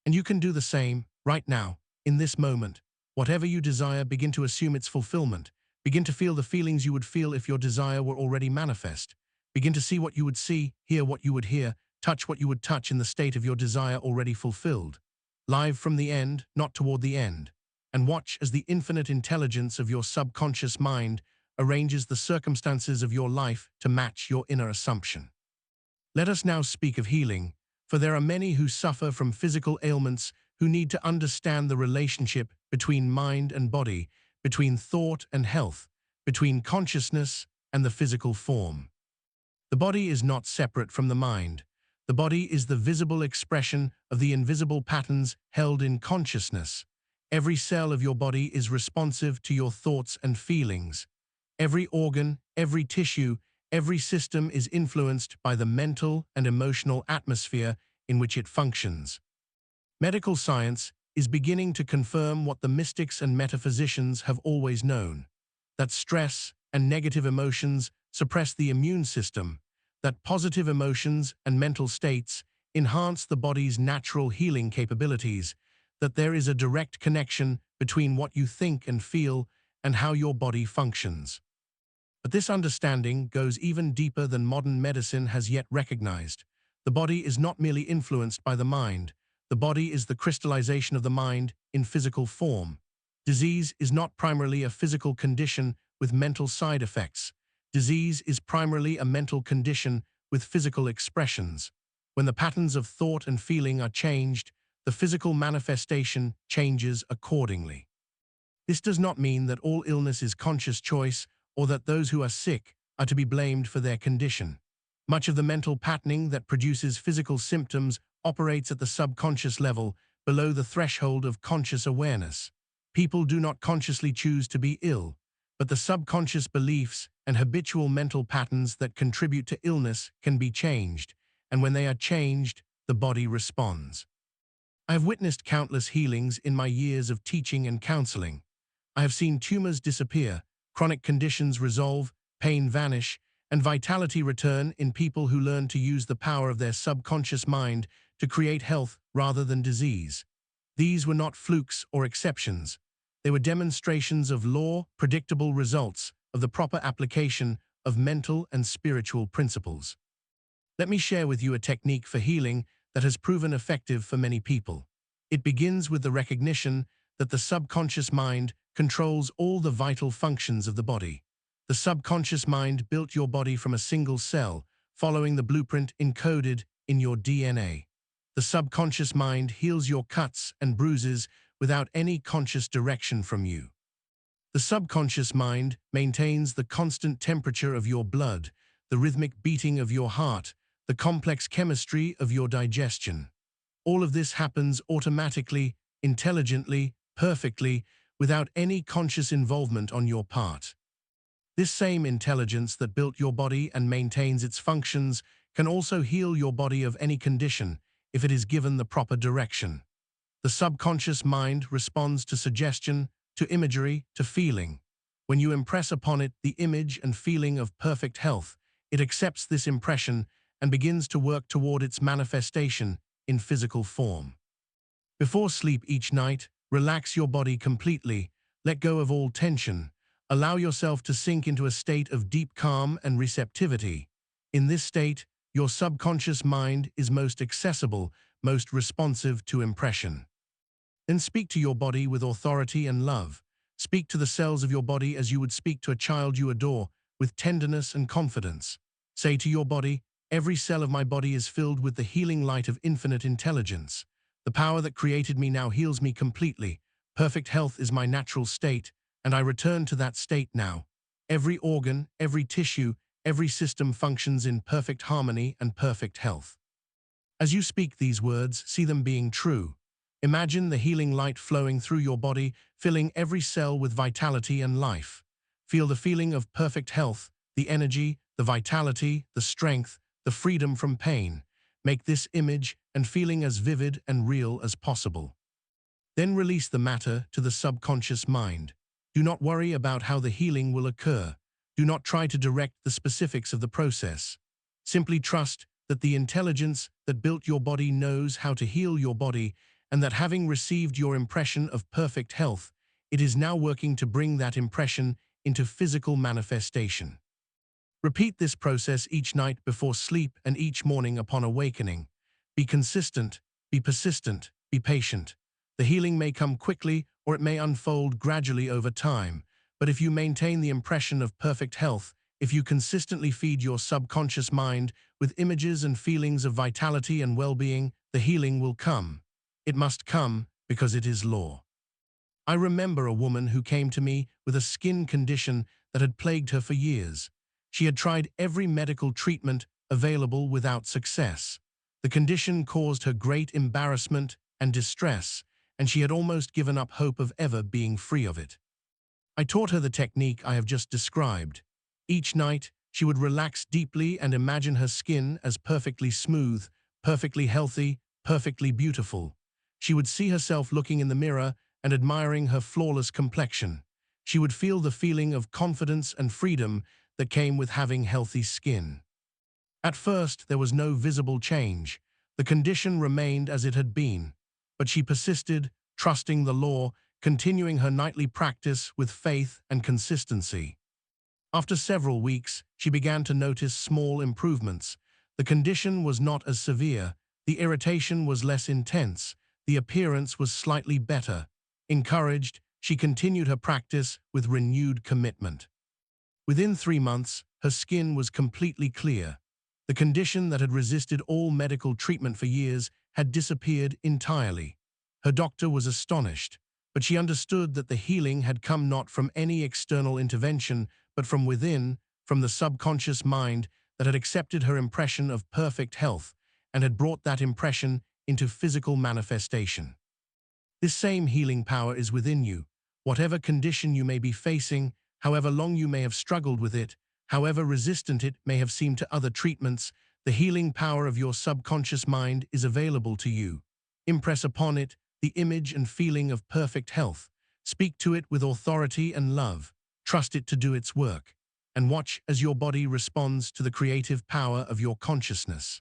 And you can do the same, right now, in this moment. Whatever you desire, begin to assume its fulfillment. Begin to feel the feelings you would feel if your desire were already manifest. Begin to see what you would see, hear what you would hear, touch what you would touch in the state of your desire already fulfilled. Live from the end, not toward the end. And watch as the infinite intelligence of your subconscious mind arranges the circumstances of your life to match your inner assumption. Let us now speak of healing, for there are many who suffer from physical ailments who need to understand the relationship between mind and body, between thought and health, between consciousness and the physical form. The body is not separate from the mind. The body is the visible expression of the invisible patterns held in consciousness. Every cell of your body is responsive to your thoughts and feelings. Every organ, every tissue, every system is influenced by the mental and emotional atmosphere in which it functions. Medical science is beginning to confirm what the mystics and metaphysicians have always known, that stress and negative emotions suppress the immune system, that positive emotions and mental states enhance the body's natural healing capabilities, that there is a direct connection between what you think and feel and how your body functions. But this understanding goes even deeper than modern medicine has yet recognized. The body is not merely influenced by the mind. The body is the crystallization of the mind in physical form. Disease is not primarily a physical condition with mental side effects. Disease is primarily a mental condition with physical expressions. When the patterns of thought and feeling are changed, the physical manifestation changes accordingly. This does not mean that all illness is conscious choice or that those who are sick are to be blamed for their condition. Much of the mental patterning that produces physical symptoms operates at the subconscious level, below the threshold of conscious awareness. People do not consciously choose to be ill, but the subconscious beliefs and habitual mental patterns that contribute to illness can be changed, and when they are changed, the body responds. I have witnessed countless healings in my years of teaching and counseling. I have seen tumors disappear, chronic conditions resolve, pain vanish, and vitality return in people who learn to use the power of their subconscious mind to create health rather than disease. These were not flukes or exceptions. They were demonstrations of law, predictable results of the proper application of mental and spiritual principles. Let me share with you a technique for healing that has proven effective for many people. It begins with the recognition that the subconscious mind controls all the vital functions of the body. The subconscious mind built your body from a single cell, following the blueprint encoded in your DNA. The subconscious mind heals your cuts and bruises without any conscious direction from you. The subconscious mind maintains the constant temperature of your blood, the rhythmic beating of your heart, the complex chemistry of your digestion. All of this happens automatically, intelligently, perfectly, without any conscious involvement on your part. This same intelligence that built your body and maintains its functions can also heal your body of any condition if it is given the proper direction. The subconscious mind responds to suggestion, to imagery, to feeling. When you impress upon it the image and feeling of perfect health, it accepts this impression and begins to work toward its manifestation in physical form. Before sleep each night, relax your body completely, let go of all tension, allow yourself to sink into a state of deep calm and receptivity. In this state, your subconscious mind is most accessible, most responsive to impression. Then speak to your body with authority and love. Speak to the cells of your body as you would speak to a child you adore, with tenderness and confidence. Say to your body, "Every cell of my body is filled with the healing light of infinite intelligence. The power that created me now heals me completely. Perfect health is my natural state, and I return to that state now. Every organ, every tissue, every system functions in perfect harmony and perfect health." As you speak these words, see them being true. Imagine the healing light flowing through your body, filling every cell with vitality and life. Feel the feeling of perfect health, the energy, the vitality, the strength, the freedom from pain. Make this image and feeling as vivid and real as possible. Then release the matter to the subconscious mind. Do not worry about how the healing will occur. Do not try to direct the specifics of the process. Simply trust that the intelligence that built your body knows how to heal your body, and that having received your impression of perfect health, it is now working to bring that impression into physical manifestation. Repeat this process each night before sleep and each morning upon awakening. Be consistent, be persistent, be patient. The healing may come quickly or it may unfold gradually over time, but if you maintain the impression of perfect health, if you consistently feed your subconscious mind with images and feelings of vitality and well-being, the healing will come. It must come because it is law. I remember a woman who came to me with a skin condition that had plagued her for years. She had tried every medical treatment available without success. The condition caused her great embarrassment and distress, and she had almost given up hope of ever being free of it. I taught her the technique I have just described. Each night, she would relax deeply and imagine her skin as perfectly smooth, perfectly healthy, perfectly beautiful. She would see herself looking in the mirror and admiring her flawless complexion. She would feel the feeling of confidence and freedom that came with having healthy skin. At first, there was no visible change. The condition remained as it had been. But she persisted, trusting the law, continuing her nightly practice with faith and consistency. After several weeks, she began to notice small improvements. The condition was not as severe, the irritation was less intense, the appearance was slightly better. Encouraged, she continued her practice with renewed commitment. Within 3 months, her skin was completely clear. The condition that had resisted all medical treatment for years had disappeared entirely. Her doctor was astonished, but she understood that the healing had come not from any external intervention, but from within, from the subconscious mind that had accepted her impression of perfect health and had brought that impression into physical manifestation. This same healing power is within you. Whatever condition you may be facing, however long you may have struggled with it, however resistant it may have seemed to other treatments, the healing power of your subconscious mind is available to you. Impress upon it the image and feeling of perfect health. Speak to it with authority and love. Trust it to do its work, and watch as your body responds to the creative power of your consciousness.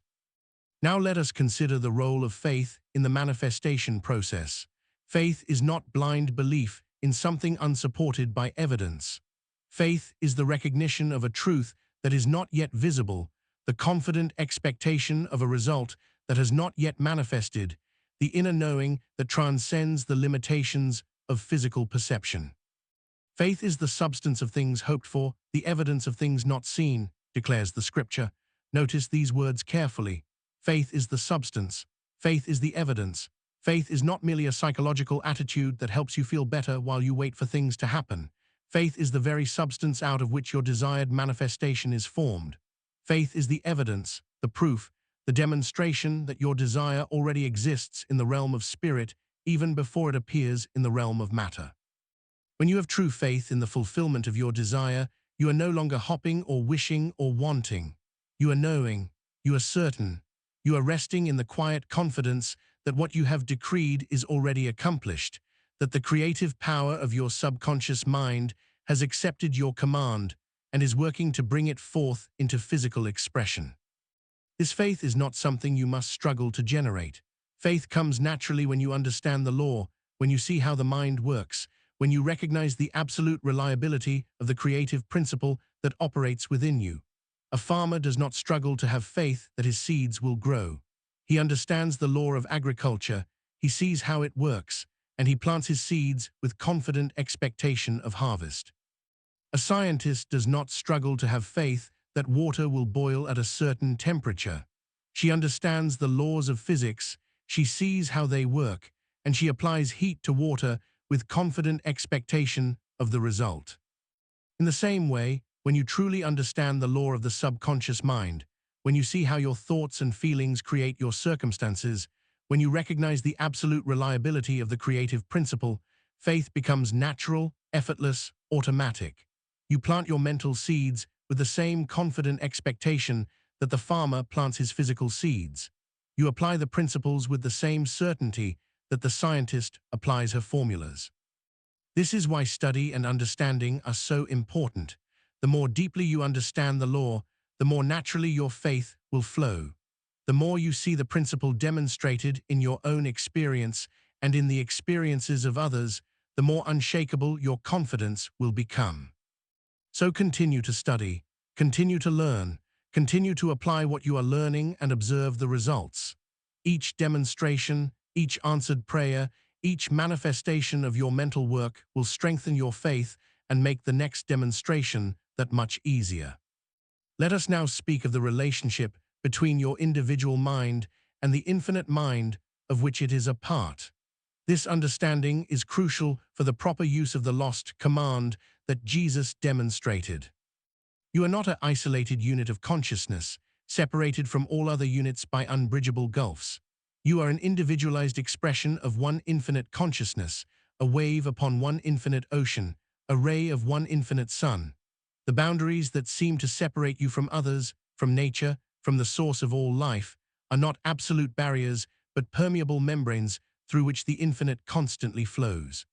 Now let us consider the role of faith in the manifestation process. Faith is not blind belief in something unsupported by evidence. Faith is the recognition of a truth that is not yet visible, the confident expectation of a result that has not yet manifested, the inner knowing that transcends the limitations of physical perception. Faith is the substance of things hoped for, the evidence of things not seen, declares the scripture. Notice these words carefully. Faith is the substance. Faith is the evidence. Faith is not merely a psychological attitude that helps you feel better while you wait for things to happen. Faith is the very substance out of which your desired manifestation is formed. Faith is the evidence, the proof, the demonstration that your desire already exists in the realm of spirit even before it appears in the realm of matter. When you have true faith in the fulfillment of your desire, you are no longer hopping or wishing or wanting. You are knowing, you are certain, you are resting in the quiet confidence that what you have decreed is already accomplished, that the creative power of your subconscious mind has accepted your command and is working to bring it forth into physical expression. This faith is not something you must struggle to generate. Faith comes naturally when you understand the law, when you see how the mind works, when you recognize the absolute reliability of the creative principle that operates within you. A farmer does not struggle to have faith that his seeds will grow. He understands the law of agriculture, he sees how it works, and he plants his seeds with confident expectation of harvest. A scientist does not struggle to have faith that water will boil at a certain temperature. She understands the laws of physics, she sees how they work, and she applies heat to water with confident expectation of the result. In the same way, when you truly understand the law of the subconscious mind, when you see how your thoughts and feelings create your circumstances, when you recognize the absolute reliability of the creative principle, faith becomes natural, effortless, automatic. You plant your mental seeds with the same confident expectation that the farmer plants his physical seeds. You apply the principles with the same certainty that the scientist applies her formulas. This is why study and understanding are so important. The more deeply you understand the law, the more naturally your faith will flow. The more you see the principle demonstrated in your own experience and in the experiences of others, the more unshakable your confidence will become. So continue to study, continue to learn, continue to apply what you are learning and observe the results. Each demonstration, each answered prayer, each manifestation of your mental work will strengthen your faith and make the next demonstration that much easier. Let us now speak of the relationship between your individual mind and the infinite mind of which it is a part. This understanding is crucial for the proper use of the lost command that Jesus demonstrated. You are not an isolated unit of consciousness, separated from all other units by unbridgeable gulfs. You are an individualized expression of one infinite consciousness, a wave upon one infinite ocean, a ray of one infinite sun. The boundaries that seem to separate you from others, from nature, from the source of all life, are not absolute barriers, but permeable membranes through which the infinite constantly flows.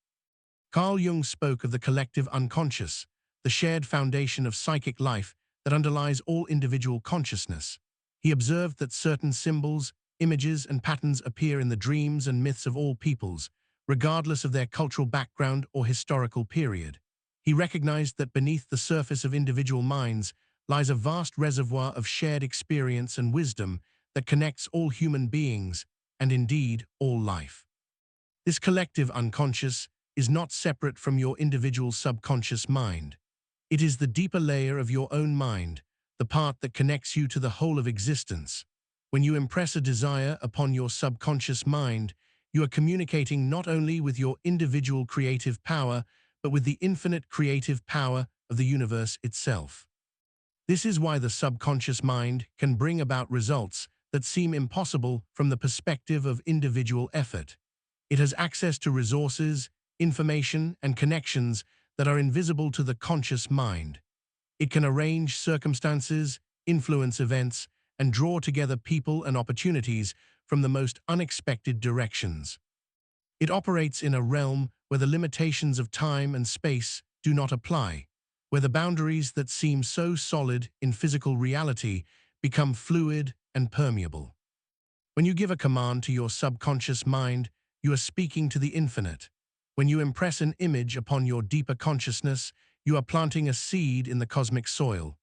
Carl Jung spoke of the collective unconscious, the shared foundation of psychic life that underlies all individual consciousness. He observed that certain symbols, images, and patterns appear in the dreams and myths of all peoples, regardless of their cultural background or historical period. He recognized that beneath the surface of individual minds lies a vast reservoir of shared experience and wisdom that connects all human beings, and indeed all life. This collective unconscious is not separate from your individual subconscious mind. It is the deeper layer of your own mind, the part that connects you to the whole of existence. When you impress a desire upon your subconscious mind, you are communicating not only with your individual creative power, but with the infinite creative power of the universe itself. This is why the subconscious mind can bring about results that seem impossible from the perspective of individual effort. It has access to resources, information, and connections that are invisible to the conscious mind. It can arrange circumstances, influence events, and draw together people and opportunities from the most unexpected directions. It operates in a realm where the limitations of time and space do not apply, where the boundaries that seem so solid in physical reality become fluid and permeable. When you give a command to your subconscious mind, you are speaking to the infinite. When you impress an image upon your deeper consciousness, you are planting a seed in the cosmic soil.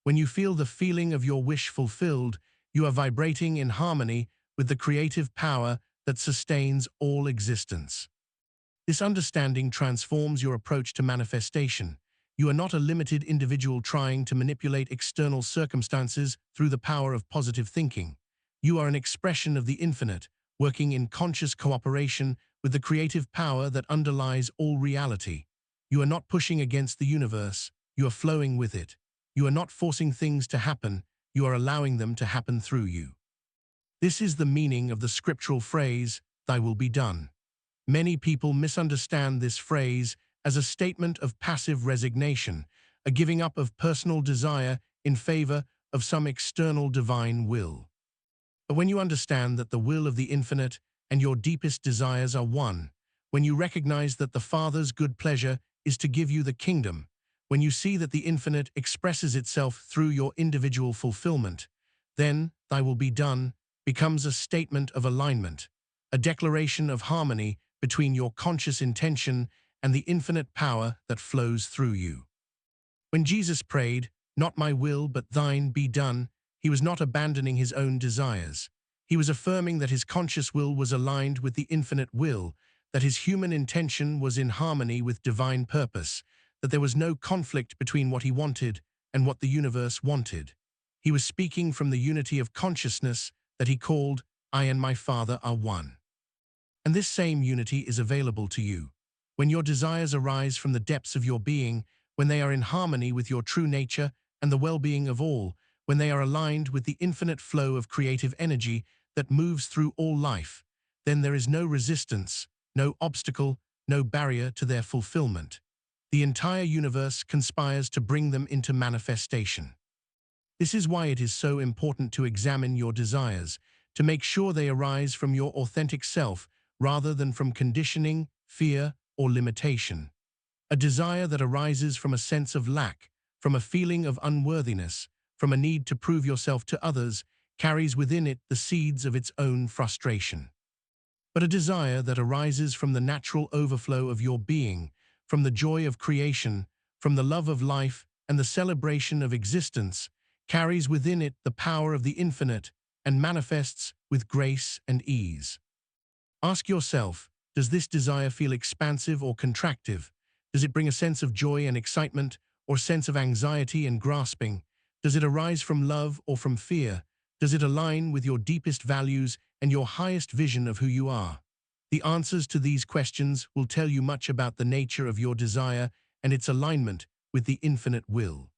When you feel the feeling of your wish fulfilled, you are vibrating in harmony with the creative power that sustains all existence. This understanding transforms your approach to manifestation. You are not a limited individual trying to manipulate external circumstances through the power of positive thinking. You are an expression of the infinite, working in conscious cooperation with the creative power that underlies all reality. You are not pushing against the universe, you are flowing with it. You are not forcing things to happen, you are allowing them to happen through you. This is the meaning of the scriptural phrase, "Thy will be done." Many people misunderstand this phrase as a statement of passive resignation, a giving up of personal desire in favor of some external divine will. But when you understand that the will of the infinite and your deepest desires are one, when you recognize that the Father's good pleasure is to give you the kingdom, when you see that the infinite expresses itself through your individual fulfillment, then "Thy will be done" becomes a statement of alignment, a declaration of harmony between your conscious intention and the infinite power that flows through you. When Jesus prayed, "Not my will, but thine be done," he was not abandoning his own desires. He was affirming that his conscious will was aligned with the infinite will, that his human intention was in harmony with divine purpose, that there was no conflict between what he wanted and what the universe wanted. He was speaking from the unity of consciousness that he called, "I and my Father are one." And this same unity is available to you. When your desires arise from the depths of your being, when they are in harmony with your true nature and the well-being of all, when they are aligned with the infinite flow of creative energy that moves through all life, then there is no resistance, no obstacle, no barrier to their fulfillment. The entire universe conspires to bring them into manifestation. This is why it is so important to examine your desires, to make sure they arise from your authentic self rather than from conditioning, fear, or limitation. A desire that arises from a sense of lack, from a feeling of unworthiness, from a need to prove yourself to others, carries within it the seeds of its own frustration. But a desire that arises from the natural overflow of your being, from the joy of creation, from the love of life and the celebration of existence, carries within it the power of the infinite and manifests with grace and ease. Ask yourself, does this desire feel expansive or contractive? Does it bring a sense of joy and excitement, or sense of anxiety and grasping? Does it arise from love or from fear? Does it align with your deepest values and your highest vision of who you are? The answers to these questions will tell you much about the nature of your desire and its alignment with the infinite will.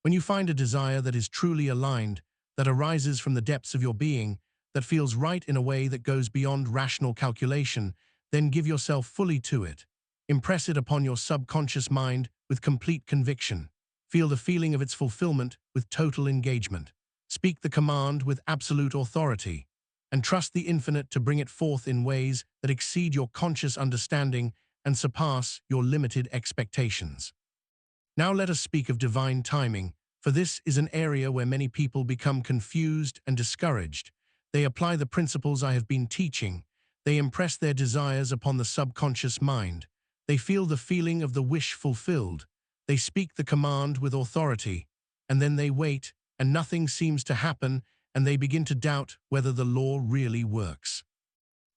When you find a desire that is truly aligned, that arises from the depths of your being, that feels right in a way that goes beyond rational calculation, then give yourself fully to it. Impress it upon your subconscious mind with complete conviction. Feel the feeling of its fulfillment with total engagement. Speak the command with absolute authority, and trust the infinite to bring it forth in ways that exceed your conscious understanding and surpass your limited expectations. Now let us speak of divine timing, for this is an area where many people become confused and discouraged. They apply the principles I have been teaching. They impress their desires upon the subconscious mind. They feel the feeling of the wish fulfilled. They speak the command with authority, and then they wait, and nothing seems to happen, and they begin to doubt whether the law really works.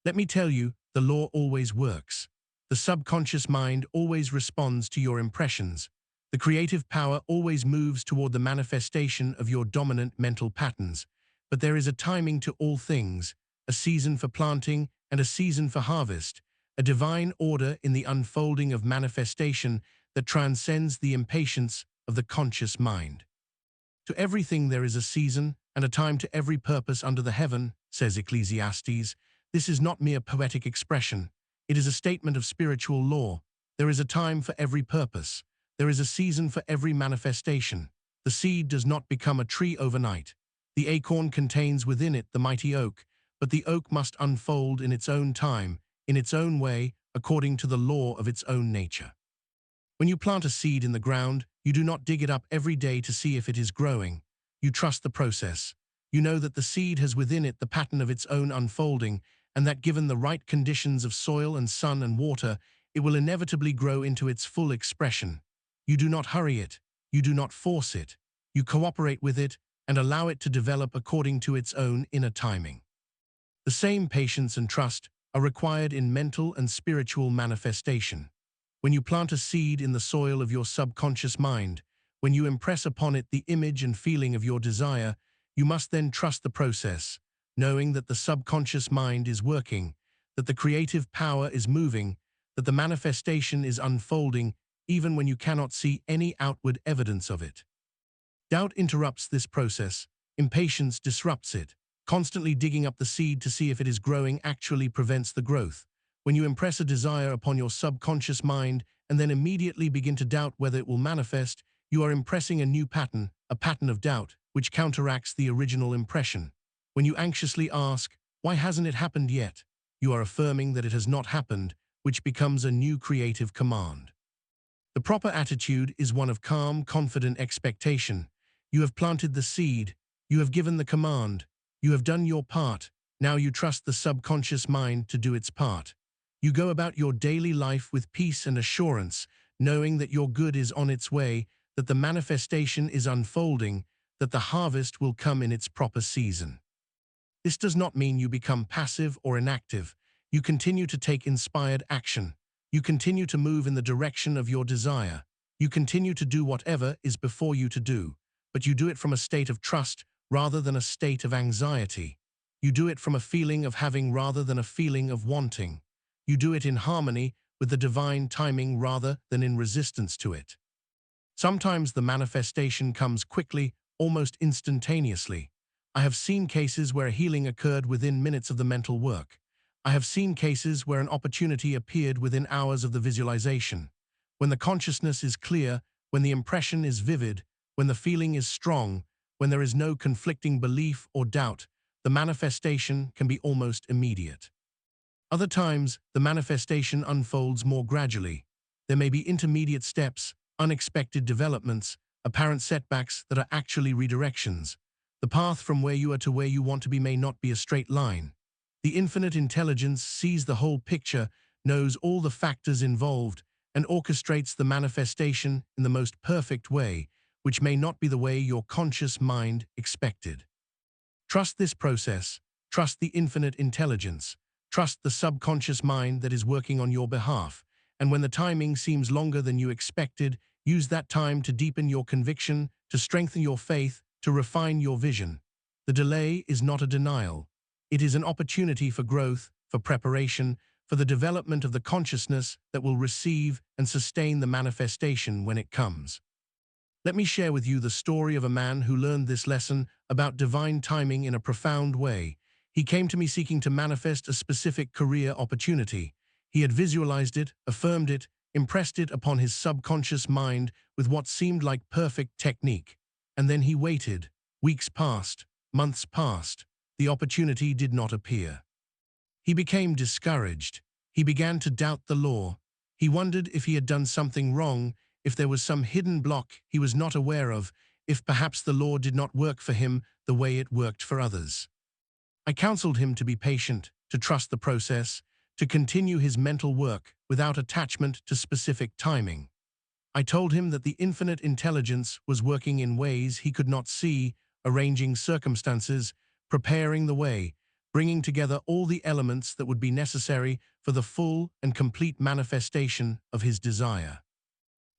Let me tell you, the law always works. The subconscious mind always responds to your impressions. The creative power always moves toward the manifestation of your dominant mental patterns. But there is a timing to all things, a season for planting and a season for harvest, a divine order in the unfolding of manifestation that transcends the impatience of the conscious mind. To everything there is a season and a time to every purpose under the heaven, says Ecclesiastes. This is not mere poetic expression. It is a statement of spiritual law. There is a time for every purpose. There is a season for every manifestation. The seed does not become a tree overnight. The acorn contains within it the mighty oak, but the oak must unfold in its own time, in its own way, according to the law of its own nature. When you plant a seed in the ground, you do not dig it up every day to see if it is growing. You trust the process. You know that the seed has within it the pattern of its own unfolding, and that given the right conditions of soil and sun and water, it will inevitably grow into its full expression. You do not hurry it. You do not force it. You cooperate with it and allow it to develop according to its own inner timing. The same patience and trust are required in mental and spiritual manifestation. When you plant a seed in the soil of your subconscious mind, when you impress upon it the image and feeling of your desire, you must then trust the process, knowing that the subconscious mind is working, that the creative power is moving, that the manifestation is unfolding even when you cannot see any outward evidence of it. Doubt interrupts this process. Impatience disrupts it. Constantly digging up the seed to see if it is growing actually prevents the growth. When you impress a desire upon your subconscious mind and then immediately begin to doubt whether it will manifest, you are impressing a new pattern, a pattern of doubt, which counteracts the original impression. When you anxiously ask, "Why hasn't it happened yet?" you are affirming that it has not happened, which becomes a new creative command. The proper attitude is one of calm, confident expectation. You have planted the seed. You have given the command. You have done your part. Now you trust the subconscious mind to do its part. You go about your daily life with peace and assurance, knowing that your good is on its way, that the manifestation is unfolding, that the harvest will come in its proper season. This does not mean you become passive or inactive. You continue to take inspired action. You continue to move in the direction of your desire. You continue to do whatever is before you to do, but you do it from a state of trust rather than a state of anxiety. You do it from a feeling of having rather than a feeling of wanting. You do it in harmony with the divine timing rather than in resistance to it. Sometimes the manifestation comes quickly, almost instantaneously. I have seen cases where healing occurred within minutes of the mental work. I have seen cases where an opportunity appeared within hours of the visualization. When the consciousness is clear, when the impression is vivid, when the feeling is strong, when there is no conflicting belief or doubt, the manifestation can be almost immediate. Other times, the manifestation unfolds more gradually. There may be intermediate steps, unexpected developments, apparent setbacks that are actually redirections. The path from where you are to where you want to be may not be a straight line. The infinite intelligence sees the whole picture, knows all the factors involved, and orchestrates the manifestation in the most perfect way, which may not be the way your conscious mind expected. Trust this process. Trust the infinite intelligence. Trust the subconscious mind that is working on your behalf. And when the timing seems longer than you expected, use that time to deepen your conviction, to strengthen your faith, to refine your vision. The delay is not a denial. It is an opportunity for growth, for preparation, for the development of the consciousness that will receive and sustain the manifestation when it comes. Let me share with you the story of a man who learned this lesson about divine timing in a profound way. He came to me seeking to manifest a specific career opportunity. He had visualized it, affirmed it, impressed it upon his subconscious mind with what seemed like perfect technique. And then he waited. Weeks passed, months passed. The opportunity did not appear. He became discouraged. He began to doubt the law. He wondered if he had done something wrong, if there was some hidden block he was not aware of, if perhaps the law did not work for him the way it worked for others. I counseled him to be patient, to trust the process, to continue his mental work without attachment to specific timing. I told him that the infinite intelligence was working in ways he could not see, arranging circumstances, preparing the way, bringing together all the elements that would be necessary for the full and complete manifestation of his desire.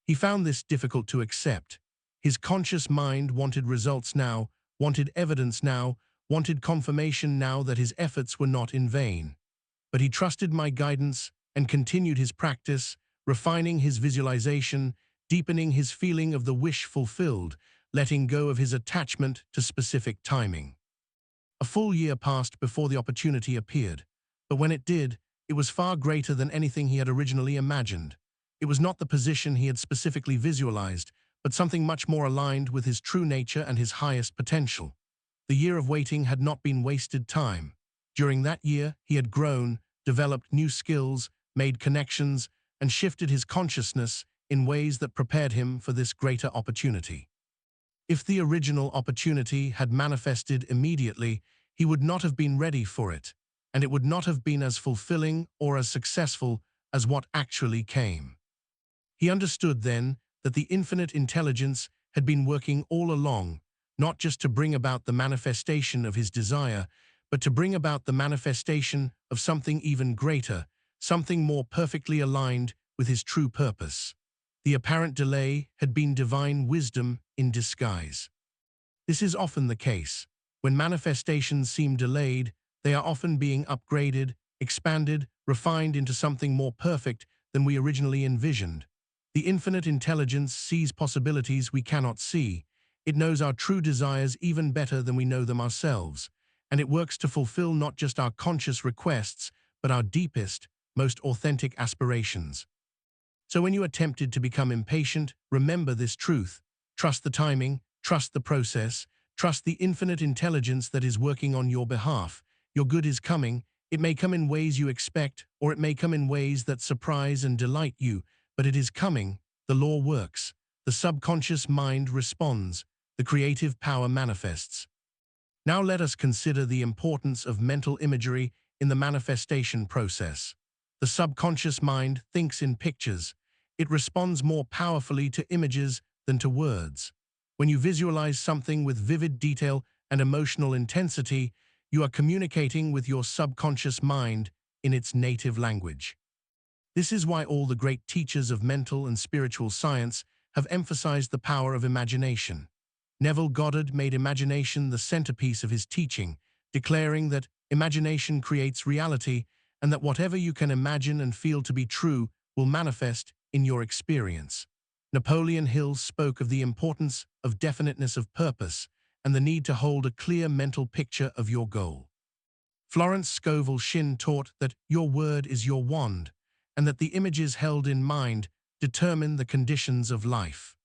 He found this difficult to accept. His conscious mind wanted results now, wanted evidence now, wanted confirmation now that his efforts were not in vain. But he trusted my guidance and continued his practice, refining his visualization, deepening his feeling of the wish fulfilled, letting go of his attachment to specific timing. A full year passed before the opportunity appeared, but when it did, it was far greater than anything he had originally imagined. It was not the position he had specifically visualized, but something much more aligned with his true nature and his highest potential. The year of waiting had not been wasted time. During that year, he had grown, developed new skills, made connections, and shifted his consciousness in ways that prepared him for this greater opportunity. If the original opportunity had manifested immediately, he would not have been ready for it, and it would not have been as fulfilling or as successful as what actually came. He understood then that the infinite intelligence had been working all along, not just to bring about the manifestation of his desire, but to bring about the manifestation of something even greater, something more perfectly aligned with his true purpose. The apparent delay had been divine wisdom in disguise. This is often the case. When manifestations seem delayed, they are often being upgraded, expanded, refined into something more perfect than we originally envisioned. The infinite intelligence sees possibilities we cannot see. It knows our true desires even better than we know them ourselves, and it works to fulfill not just our conscious requests, but our deepest, most authentic aspirations. So when you are tempted to become impatient, remember this truth. Trust the timing, trust the process, trust the infinite intelligence that is working on your behalf. Your good is coming. It may come in ways you expect, or it may come in ways that surprise and delight you, but it is coming. The law works. The subconscious mind responds. The creative power manifests. Now let us consider the importance of mental imagery in the manifestation process. The subconscious mind thinks in pictures. It responds more powerfully to images than to words. When you visualize something with vivid detail and emotional intensity, you are communicating with your subconscious mind in its native language. This is why all the great teachers of mental and spiritual science have emphasized the power of imagination. Neville Goddard made imagination the centerpiece of his teaching, declaring that imagination creates reality and that whatever you can imagine and feel to be true will manifest in your experience. Napoleon Hill spoke of the importance of definiteness of purpose and the need to hold a clear mental picture of your goal. Florence Scovel Shinn taught that your word is your wand, and that the images held in mind determine the conditions of life.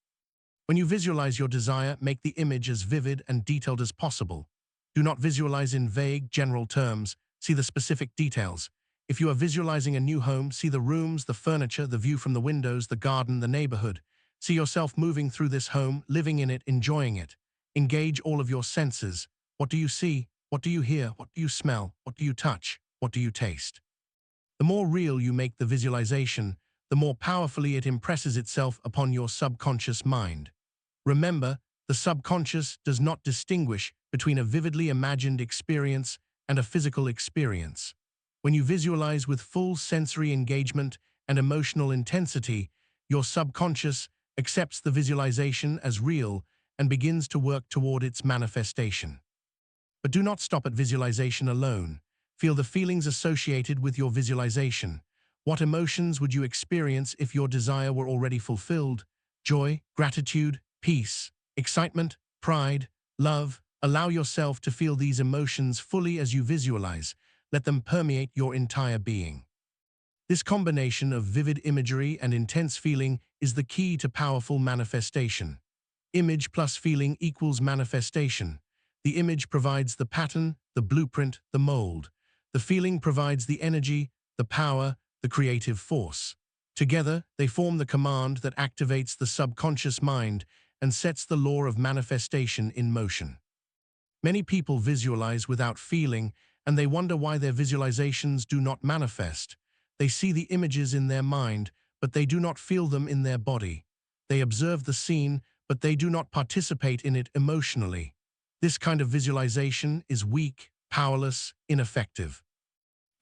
When you visualize your desire, make the image as vivid and detailed as possible. Do not visualize in vague, general terms. See the specific details. If you are visualizing a new home, see the rooms, the furniture, the view from the windows, the garden, the neighborhood. See yourself moving through this home, living in it, enjoying it. Engage all of your senses. What do you see? What do you hear? What do you smell? What do you touch? What do you taste? The more real you make the visualization, the more powerfully it impresses itself upon your subconscious mind. Remember, the subconscious does not distinguish between a vividly imagined experience and a physical experience. When you visualize with full sensory engagement and emotional intensity, your subconscious accepts the visualization as real and begins to work toward its manifestation. But do not stop at visualization alone. Feel the feelings associated with your visualization. What emotions would you experience if your desire were already fulfilled? Joy, gratitude, peace, excitement, pride, love. Allow yourself to feel these emotions fully as you visualize. Let them permeate your entire being. This combination of vivid imagery and intense feeling is the key to powerful manifestation. Image plus feeling equals manifestation. The image provides the pattern, the blueprint, the mold. The feeling provides the energy, the power, the creative force. Together, they form the command that activates the subconscious mind and sets the law of manifestation in motion. Many people visualize without feeling, and they wonder why their visualizations do not manifest. They see the images in their mind, but they do not feel them in their body. They observe the scene, but they do not participate in it emotionally. This kind of visualization is weak, powerless, ineffective.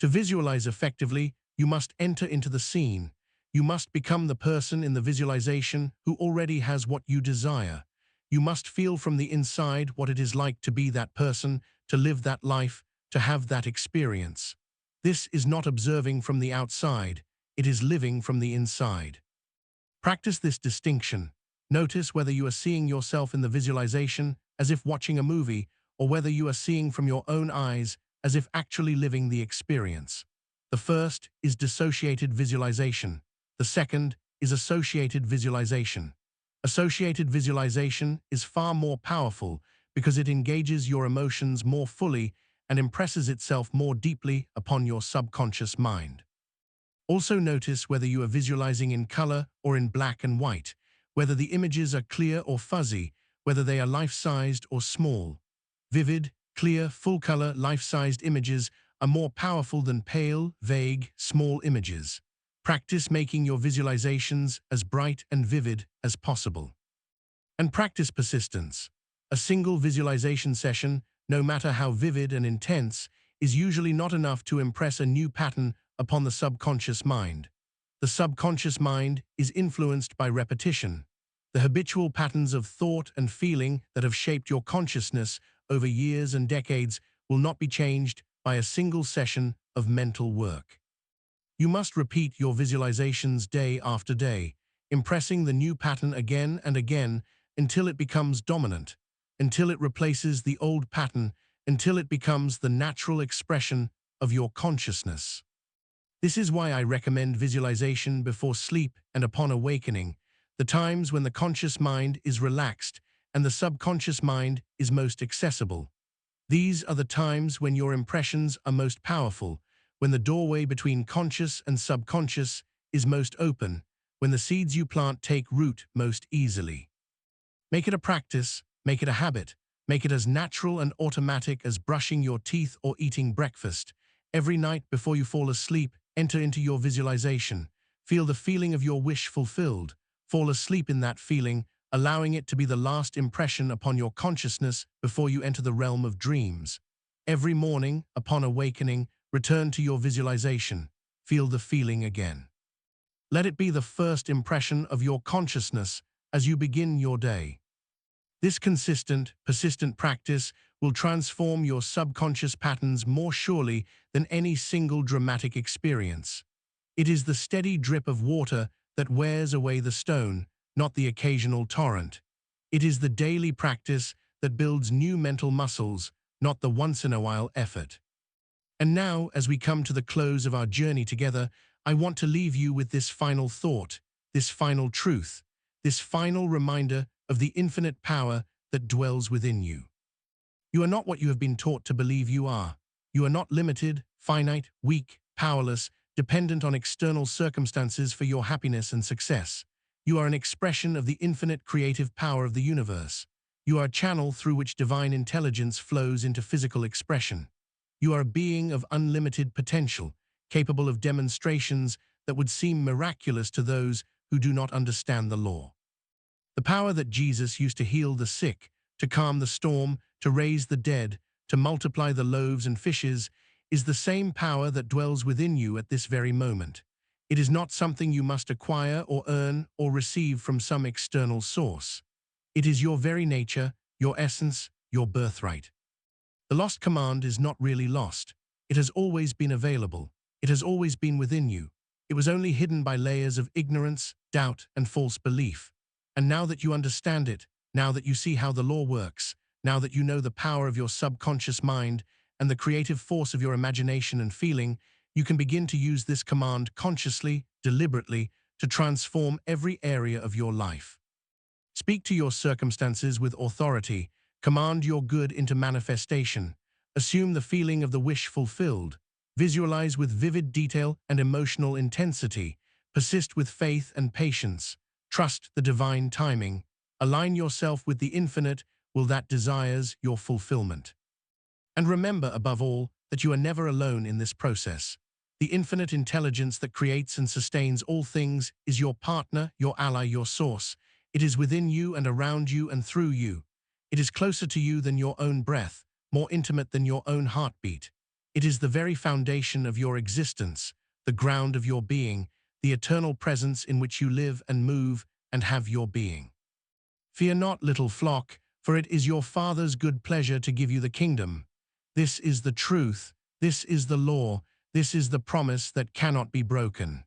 To visualize effectively, you must enter into the scene. You must become the person in the visualization who already has what you desire. You must feel from the inside what it is like to be that person, to live that life, to have that experience. This is not observing from the outside, it is living from the inside. Practice this distinction. Notice whether you are seeing yourself in the visualization as if watching a movie, or whether you are seeing from your own eyes as if actually living the experience. The first is dissociated visualization. The second is associated visualization. Associated visualization is far more powerful because it engages your emotions more fully and impresses itself more deeply upon your subconscious mind. Also notice whether you are visualizing in color or in black and white, whether the images are clear or fuzzy, whether they are life-sized or small. Vivid, clear, full-color, life-sized images are more powerful than pale, vague, small images. Practice making your visualizations as bright and vivid as possible. And practice persistence. A single visualization session, no matter how vivid and intense, is usually not enough to impress a new pattern upon the subconscious mind. The subconscious mind is influenced by repetition. The habitual patterns of thought and feeling that have shaped your consciousness over years and decades will not be changed by a single session of mental work. You must repeat your visualizations day after day, impressing the new pattern again and again until it becomes dominant, until it replaces the old pattern, until it becomes the natural expression of your consciousness. This is why I recommend visualization before sleep and upon awakening, the times when the conscious mind is relaxed and the subconscious mind is most accessible. These are the times when your impressions are most powerful, when the doorway between conscious and subconscious is most open, when the seeds you plant take root most easily. Make it a practice, make it a habit, make it as natural and automatic as brushing your teeth or eating breakfast. Every night before you fall asleep, enter into your visualization. Feel the feeling of your wish fulfilled. Fall asleep in that feeling, allowing it to be the last impression upon your consciousness before you enter the realm of dreams. Every morning, upon awakening, return to your visualization. Feel the feeling again. Let it be the first impression of your consciousness as you begin your day. This consistent, persistent practice will transform your subconscious patterns more surely than any single dramatic experience. It is the steady drip of water that wears away the stone, not the occasional torrent. It is the daily practice that builds new mental muscles, not the once-in-a-while effort. And now, as we come to the close of our journey together, I want to leave you with this final thought, this final truth, this final reminder of the infinite power that dwells within you. You are not what you have been taught to believe you are. You are not limited, finite, weak, powerless, dependent on external circumstances for your happiness and success. You are an expression of the infinite creative power of the universe. You are a channel through which divine intelligence flows into physical expression. You are a being of unlimited potential, capable of demonstrations that would seem miraculous to those who do not understand the law. The power that Jesus used to heal the sick, to calm the storm, to raise the dead, to multiply the loaves and fishes, is the same power that dwells within you at this very moment. It is not something you must acquire or earn or receive from some external source. It is your very nature, your essence, your birthright. The lost command is not really lost. It has always been available. It has always been within you. It was only hidden by layers of ignorance, doubt, and false belief. And now that you understand it, Now that you see how the law works, now that you know the power of your subconscious mind and the creative force of your imagination and feeling, you can begin to use this command consciously, deliberately, to transform every area of your life. Speak to your circumstances with authority, command your good into manifestation, assume the feeling of the wish fulfilled, visualize with vivid detail and emotional intensity, persist with faith and patience, trust the divine timing, align yourself with the infinite will that desires your fulfillment. And remember, above all, that you are never alone in this process. The infinite intelligence that creates and sustains all things is your partner, your ally, your source. It is within you and around you and through you. It is closer to you than your own breath, more intimate than your own heartbeat. It is the very foundation of your existence, the ground of your being, the eternal presence in which you live and move and have your being. Fear not, little flock, for it is your Father's good pleasure to give you the kingdom. This is the truth, this is the law, this is the promise that cannot be broken.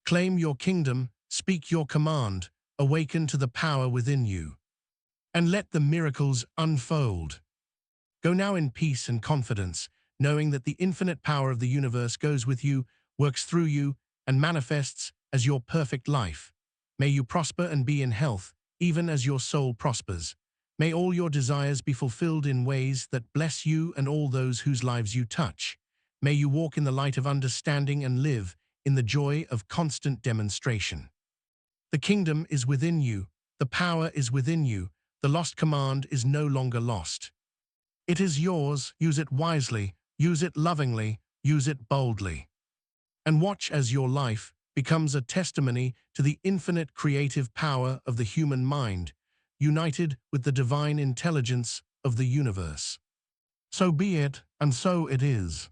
Claim your kingdom, speak your command, awaken to the power within you, and let the miracles unfold. Go now in peace and confidence, knowing that the infinite power of the universe goes with you, works through you, and manifests as your perfect life. May you prosper and be in health, even as your soul prospers. May all your desires be fulfilled in ways that bless you and all those whose lives you touch. May you walk in the light of understanding and live in the joy of constant demonstration. The kingdom is within you, the power is within you, the lost command is no longer lost. It is yours, use it wisely, use it lovingly, use it boldly. And watch as your life becomes a testimony to the infinite creative power of the human mind, united with the divine intelligence of the universe. So be it, and so it is.